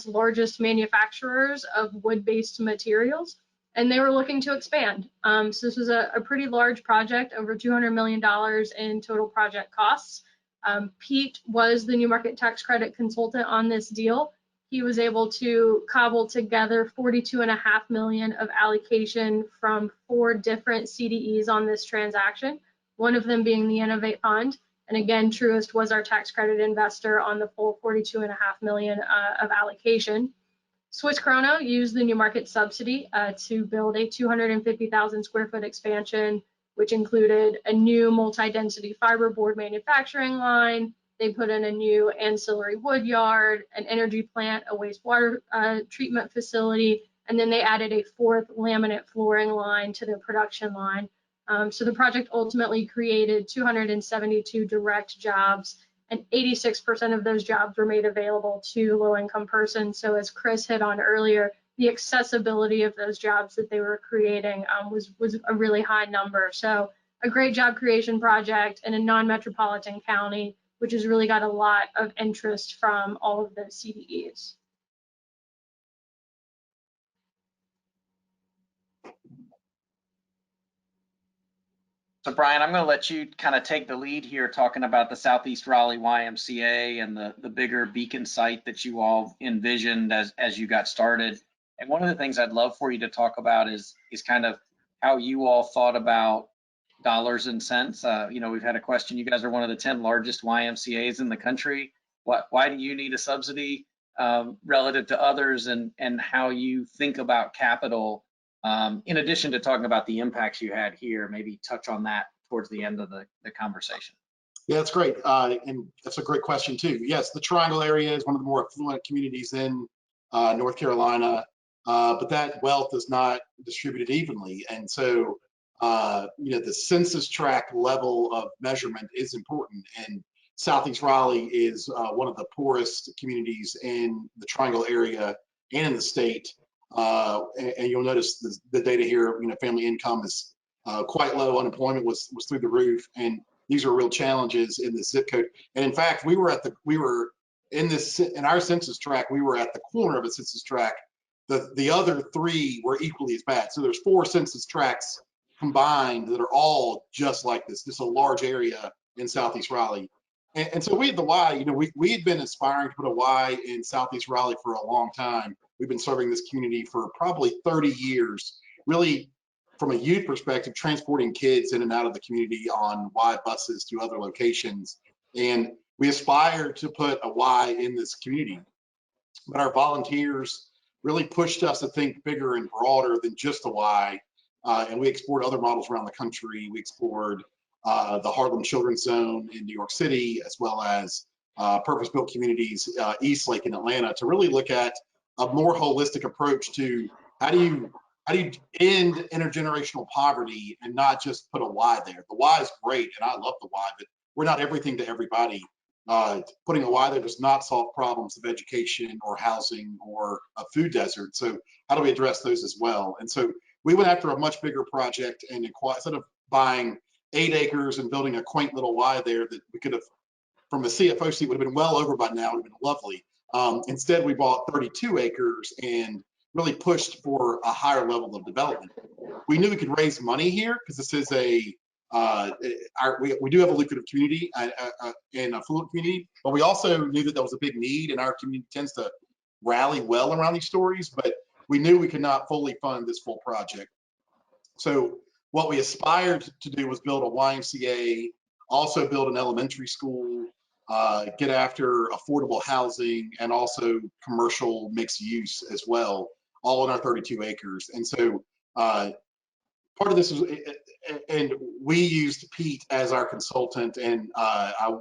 largest manufacturers of wood-based materials, and they were looking to expand. So this was a pretty large project, over $200 million in total project costs. Pete was the New Market tax credit consultant on this deal. He was able to cobble together $42.5 million of allocation from 4 different CDEs on this transaction, one of them being the Innovate Fund. And again, Truist was our tax credit investor on the full $42.5 million of allocation. Swiss Chrono used the New Market subsidy to build a 250,000 square foot expansion, which included a new multi-density fiberboard manufacturing line. They put in a new ancillary wood yard, an energy plant, a wastewater treatment facility, and then they added a 4th laminate flooring line to their production line. So the project ultimately created 272 direct jobs, and 86% of those jobs were made available to low-income persons. So as Chris hit on earlier, the accessibility of those jobs that they were creating was a really high number. So a great job creation project in a non-metropolitan county, which has really got a lot of interest from all of the CDEs. So Brian, I'm going to let you kind of take the lead here talking about the Southeast Raleigh YMCA and the bigger beacon site that you all envisioned as you got started. And one of the things I'd love for you to talk about is kind of how you all thought about dollars and cents. You know, we've had a question. You guys are one of the 10 largest YMCAs in the country. Why do you need a subsidy relative to others, and how you think about capital? In addition to talking about the impacts you had here, maybe touch on that towards the end of the conversation. Yeah, that's great. And that's a great question too. Yes, the Triangle area is one of the more affluent communities in North Carolina, but that wealth is not distributed evenly. And so, you know, the census tract level of measurement is important. And Southeast Raleigh is one of the poorest communities in the Triangle area and in the state. And you'll notice the data here, you know, family income is quite low. Unemployment was through the roof. And these are real challenges in the zip code. And in fact, in our census tract, we were at the corner of a census tract. The other three were equally as bad. So there's 4 census tracts combined that are all just like this. This is a large area in Southeast Raleigh. And so we had the Y, you know, we had been aspiring to put a Y in Southeast Raleigh for a long time. We've been serving this community for probably 30 years, really from a youth perspective, transporting kids in and out of the community on Y buses to other locations. And we aspire to put a Y in this community. But our volunteers really pushed us to think bigger and broader than just a Y. And we explored other models around the country. We explored the Harlem Children's Zone in New York City, as well as purpose-built communities, East Lake in Atlanta, to really look at a more holistic approach to how do you end intergenerational poverty and not just put a Y there. The Y is great, and I love the Y, but we're not everything to everybody. Putting a Y there does not solve problems of education or housing or a food desert. So how do we address those as well? And so we went after a much bigger project, and instead of buying 8 acres and building a quaint little Y there that we could have, from a CFO seat, would have been well over by now, it would have been lovely. Instead, we bought 32 acres and really pushed for a higher level of development. We knew we could raise money here because this is we do have a lucrative community and affluent community, but we also knew that there was a big need, and our community tends to rally well around these stories, but we knew we could not fully fund this full project. So what we aspired to do was build a YMCA, also build an elementary school, get after affordable housing, and also commercial mixed use as well, all in our 32 acres. And so part of this was, and we used Pete as our consultant, and I'm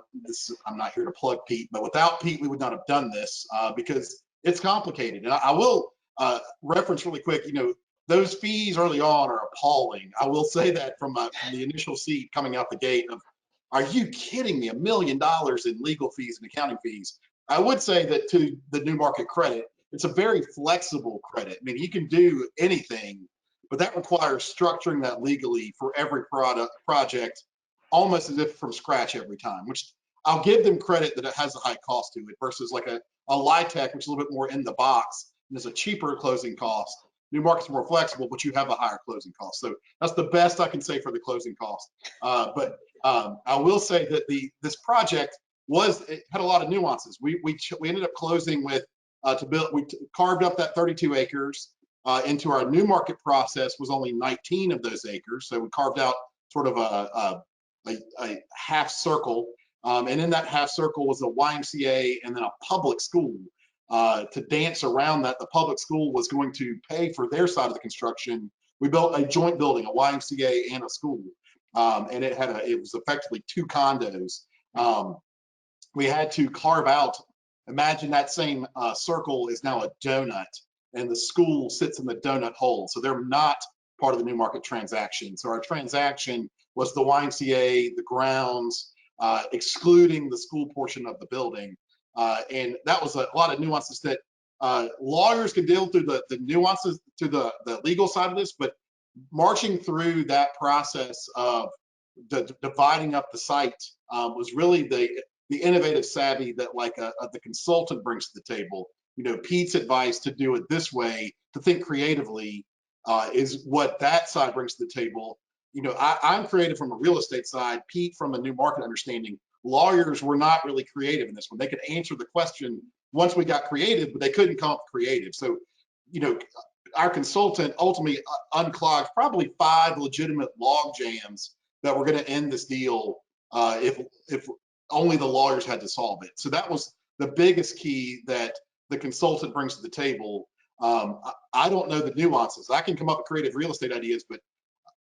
not here to plug Pete, but without Pete, we would not have done this because it's complicated. And I will reference really quick, you know, those fees early on are appalling. I will say that from the initial seat coming out the gate of, are you kidding me? $1 million in legal fees and accounting fees. I would say that to the new market credit, it's a very flexible credit. I mean, you can do anything, but that requires structuring that legally for every project, almost as if from scratch every time, which I'll give them credit that it has a high cost to it versus like a LIHTC, which is a little bit more in the box and is a cheaper closing cost. New market's more flexible, but you have a higher closing cost. So that's the best I can say for the closing cost. But I will say that this project had a lot of nuances. We ended up closing with we carved up that 32 acres into our new market process was only 19 of those acres. So we carved out sort of a half circle. And in that half circle was a YMCA and then a public school. To dance around that, the public school was going to pay for their side of the construction. We built a joint building, a YMCA and a school, and it was effectively 2 condos. We had to carve out. Imagine that same circle is now a donut, and the school sits in the donut hole. So they're not part of the new market transaction. So our transaction was the YMCA, the grounds, excluding the school portion of the building. And that was a lot of nuances that lawyers can deal through the nuances to the legal side of this, but marching through that process of dividing up the site was really the innovative savvy that the consultant brings to the table. Pete's advice to do it this way, to think creatively, is what that side brings to the table. I'm creative from a real estate side, Pete from a new market understanding. Lawyers were not really creative in this one. They could answer the question once we got creative, but they couldn't come up with creative. So, our consultant ultimately unclogged probably 5 legitimate log jams that were going to end this deal if only the lawyers had to solve it. So that was the biggest key that the consultant brings to the table. I don't know the nuances. I can come up with creative real estate ideas, but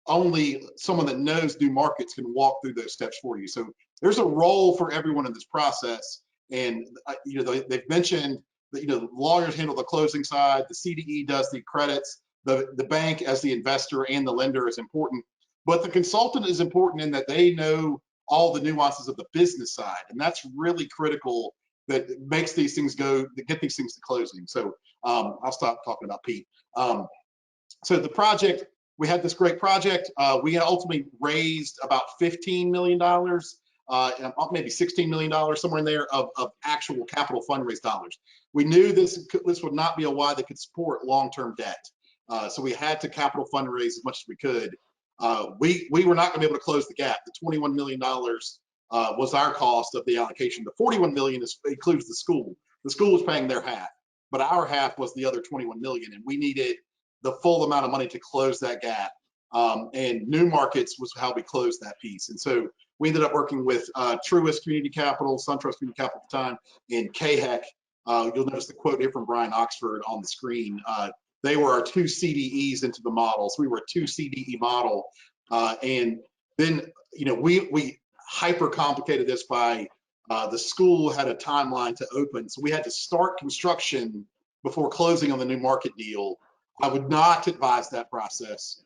only someone that knows new markets can walk through those steps for you. So there's a role for everyone in this process. And they've mentioned that lawyers handle the closing side, the CDE does the credits, the bank as the investor and the lender is important, but the consultant is important in that they know all the nuances of the business side, and that's really critical. That makes these things go, to get these things to closing. So I'll stop talking about Pete. So the project, we had this great project. We had ultimately raised about $15 million, maybe $16 million, somewhere in there of actual capital fundraise dollars. We knew this would not be a Y that could support long-term debt. So we had to capital fundraise as much as we could. We were not going to be able to close the gap. The $21 million was our cost of the allocation. The $41 million includes the school. The school was paying their half, but our half was the other $21 million, and we needed the full amount of money to close that gap. And New Markets was how we closed that piece. And so we ended up working with Truist Community Capital, SunTrust Community Capital at the time, and KHEC. You'll notice the quote here from Brian Oxford on the screen. They were our 2 CDEs into the model. So we were a 2 CDE model. And then, we hyper complicated this by the school had a timeline to open. So we had to start construction before closing on the New Market deal. I would not advise that process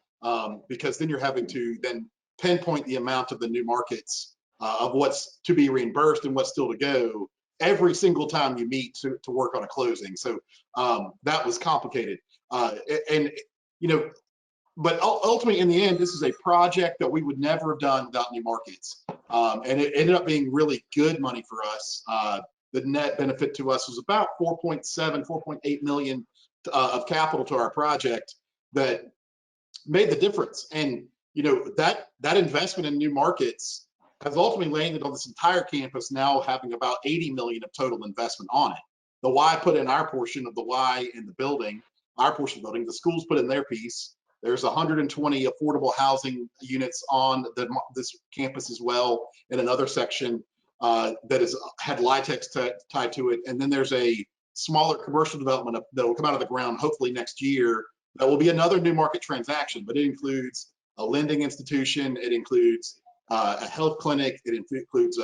because then you're having to then pinpoint the amount of the New Markets of what's to be reimbursed and what's still to go every single time you meet to work on a closing. So that was complicated. But ultimately in the end, this is a project that we would never have done without New Markets. And it ended up being really good money for us. The net benefit to us was about 4.8 million of capital to our project that made the difference. And that investment in New Markets has ultimately landed on this entire campus now having about 80 million of total investment on it. The Y put in our portion of the Y in the building, our portion of the building. The schools put in their piece. There's 120 affordable housing units on this campus as well in another section that had LIHTC tied to it. And then there's a smaller commercial development that will come out of the ground hopefully next year. That will be another New Market transaction, but it includes a lending institution. It includes a health clinic. It includes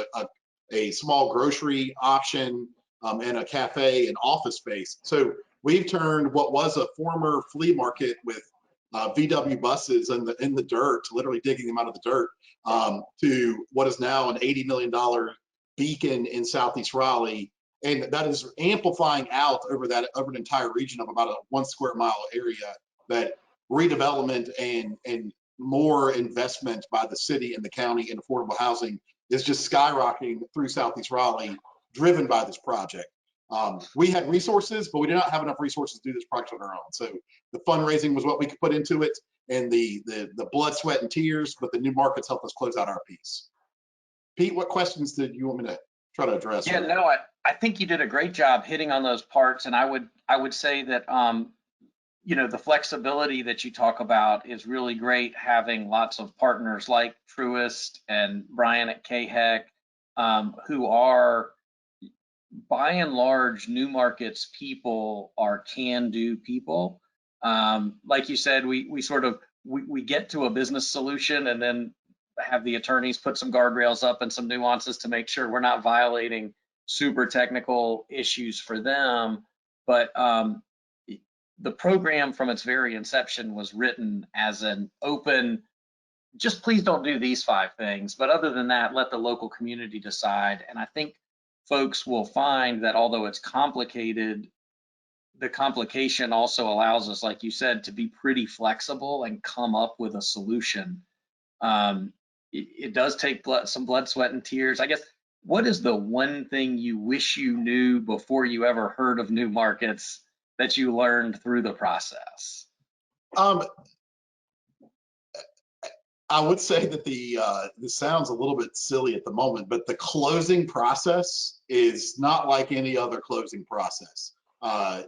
a small grocery option and a cafe and office space. So we've turned what was a former flea market with VW buses in the dirt, literally digging them out of the dirt, to what is now an $80 million beacon in Southeast Raleigh. And that is amplifying out over an entire region of about a 1 square mile area. That redevelopment and more investment by the city and the county in affordable housing is just skyrocketing through Southeast Raleigh, driven by this project. We had resources, but we did not have enough resources to do this project on our own. So the fundraising was what we could put into it, and the blood, sweat, and tears, but the New Markets helped us close out our piece. Pete, what questions did you want me to try to address? Yeah, no, I think you did a great job hitting on those parts, and I would say that the flexibility that you talk about is really great, having lots of partners like Truist and Brian at KHEC, who are, by and large, New Markets people are can-do people. Like you said, we get to a business solution and then have the attorneys put some guardrails up and some nuances to make sure we're not violating super technical issues for them. But the program from its very inception was written as an open, just please don't do these 5 things. But other than that, let the local community decide. And I think folks will find that although it's complicated, the complication also allows us, like you said, to be pretty flexible and come up with a solution. It does take some blood, sweat, and tears. I guess, what is the one thing you wish you knew before you ever heard of new markets that you learned through the process? I would say that this sounds a little bit silly at the moment, but the closing process is not like any other closing process.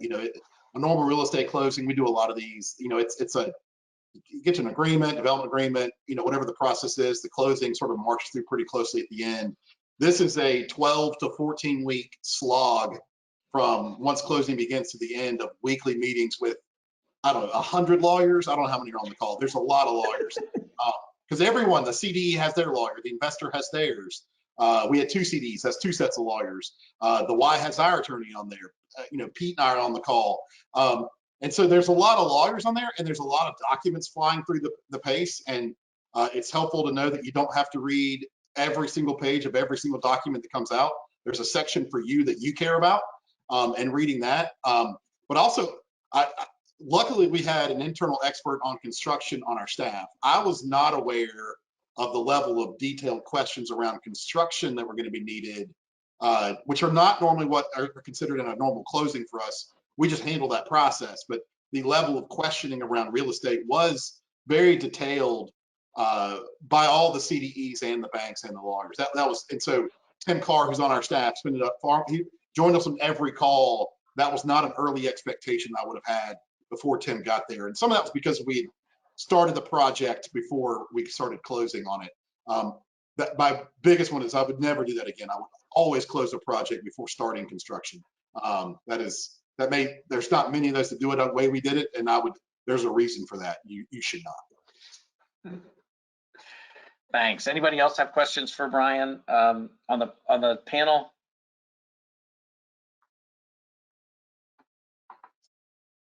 You know, a normal real estate closing, we do a lot of these. You know, you get to an agreement, development agreement, you know, whatever the process is, the closing sort of marches through pretty closely at the end. This is a 12 to 14 week slog from once closing begins to the end of weekly meetings with, I don't know, 100 lawyers. I don't know how many are on the call. There's a lot of lawyers. Because everyone, the CDE has their lawyer, the investor has theirs. We had two CDs, that's two sets of lawyers. The Y has our attorney on there. You know, Pete and I are on the call. And so there's a lot of lawyers on there, and there's a lot of documents flying through the pace. And it's helpful to know that you don't have to read every single page of every single document that comes out. There's a section for you that you care about, and reading that. But also, luckily, we had an internal expert on construction on our staff. I was not aware of the level of detailed questions around construction that were going to be needed, which are not normally what are considered in a normal closing for us. We just handle that process. But the level of questioning around real estate was very detailed by all the CDEs and the banks and the lawyers. That was, and so Tim Carr, who's on our staff, he joined us on every call. That was not an early expectation I would have had before Tim got there. And some of that was because we started the project before we started closing on it. My biggest one is I would never do that again. I would always close a project before starting construction. There's not many of those that do it the way we did it, and there's a reason for that. You should not. Thanks. Anybody else have questions for Brian on the panel?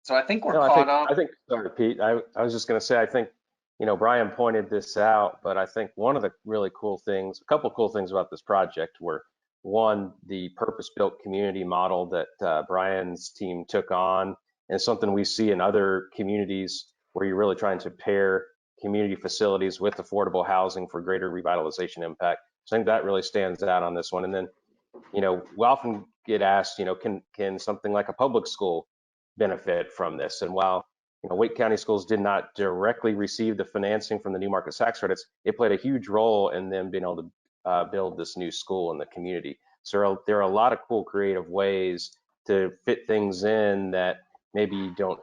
So I think we're caught up. Sorry, Pete. I was just going to say, I think, you know, Brian pointed this out, but I think one of the really cool things, a couple cool things about this project were, one, the purpose-built community model that Brian's team took on, and something we see in other communities where you're really trying to pair community facilities with affordable housing for greater revitalization impact. So I think that really stands out on this one. And then, you know, we often get asked, you know, can something like a public school benefit from this? And while, you know, Wake County schools did not directly receive the financing from the new market tax credits, it played a huge role in them being able to build this new school in the community. So there are a lot of cool creative ways to fit things in that maybe don't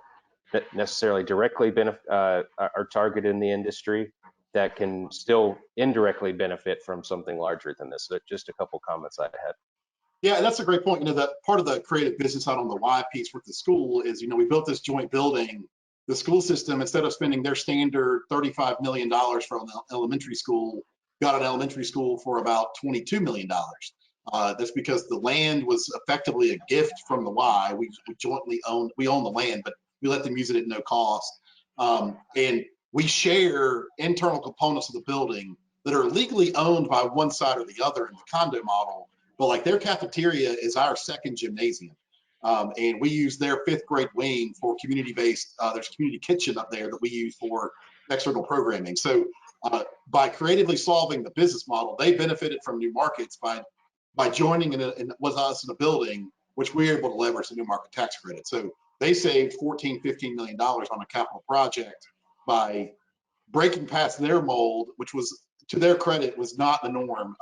necessarily directly are targeted in the industry, that can still indirectly benefit from something larger than this. So just a couple comments I had. Yeah, that's a great point. You know, that part of the creative business out on the Y piece with the school is, you know, we built this joint building. The school system, instead of spending their standard $35 million for an elementary school, got an elementary school for about $22 million. That's because the land was effectively a gift from the Y. We jointly own the land, but we let them use it at no cost. And we share internal components of the building that are legally owned by one side or the other in the condo model. But like their cafeteria is our second gymnasium. And we use their 5th grade wing for community-based, there's a community kitchen up there that we use for external programming. So by creatively solving the business model, they benefited from new markets by joining with us in a building, which we were able to leverage the new market tax credit. So they saved $14–15 million on a capital project by breaking past their mold, which was, to their credit, was not the norm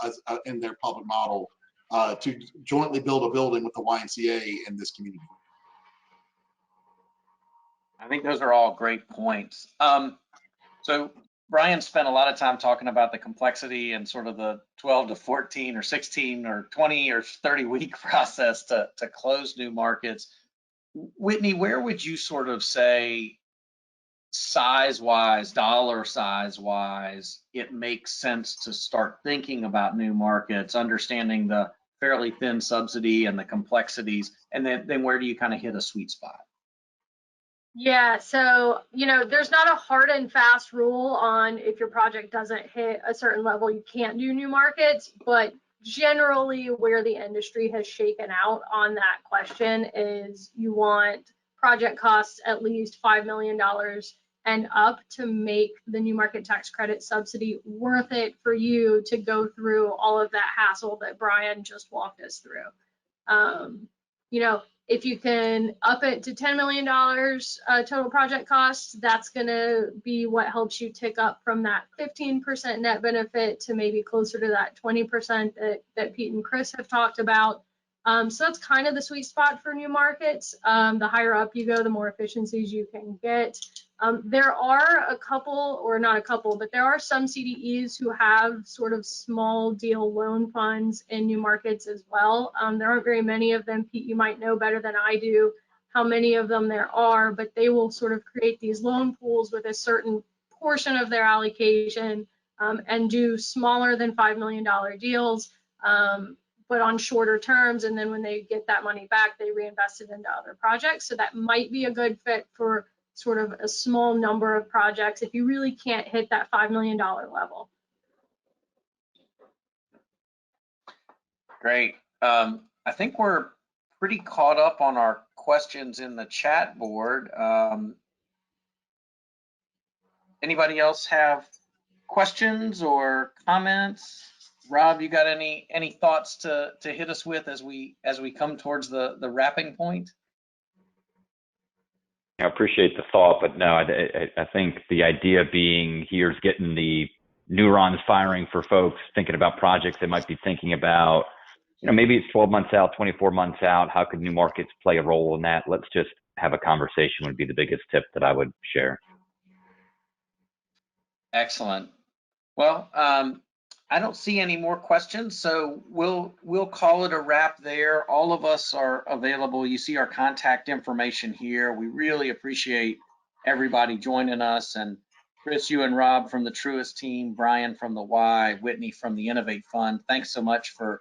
in their public model, to jointly build a building with the YMCA in this community. I think those are all great points. So Brian spent a lot of time talking about the complexity and sort of the 12 to 14 or 16 or 20 or 30 week process to close new markets. Whitney, where would you sort of say, size-wise, dollar size-wise, it makes sense to start thinking about new markets, understanding the fairly thin subsidy and the complexities, and then where do you kind of hit a sweet spot? Yeah, so, you know, there's not a hard and fast rule on if your project doesn't hit a certain level, you can't do new markets, but generally where the industry has shaken out on that question is you want project costs at least $5 million and up to make the new market tax credit subsidy worth it for you to go through all of that hassle that Brian just walked us through. You know, if you can up it to $10 million total project costs, that's going to be what helps you tick up from that 15% net benefit to maybe closer to that 20% that Pete and Chris have talked about. So that's kind of the sweet spot for new markets. The higher up you go, the more efficiencies you can get. There are a couple, or not a couple, but there are some CDEs who have sort of small deal loan funds in new markets as well. There aren't very many of them. Pete, you might know better than I do how many of them there are, but they will sort of create these loan pools with a certain portion of their allocation and do smaller than $5 million deals, but on shorter terms. And then when they get that money back, they reinvest it into other projects. So that might be a good fit for sort of a small number of projects if you really can't hit that $5 million level. Great. I think we're pretty caught up on our questions in the chat board. Anybody else have questions or comments? Rob, you got any thoughts to hit us with as we come towards the wrapping point? I appreciate the thought, but no, I think the idea being here is getting the neurons firing for folks thinking about projects they might be thinking about. You know, maybe it's 12 months out, 24 months out. How could new markets play a role in that? Let's just have a conversation would be the biggest tip that I would share. Excellent. Well, I don't see any more questions, so we'll call it a wrap there. All of us are available. You see our contact information here. We really appreciate everybody joining us, and Chris, you and Rob from the Truist team, Brian from the Y, Whitney from the Innovate Fund. Thanks so much for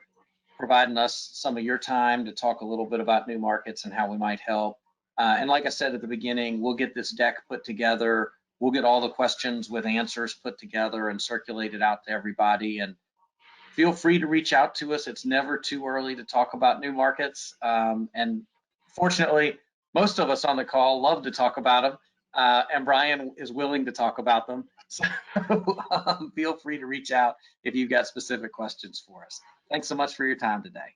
providing us some of your time to talk a little bit about new markets and how we might help. And like I said at the beginning, we'll get this deck put together. We'll get all the questions with answers put together and circulated out to everybody. And feel free to reach out to us. It's never too early to talk about new markets. And fortunately, most of us on the call love to talk about them. And Brian is willing to talk about them. So feel free to reach out if you've got specific questions for us. Thanks so much for your time today.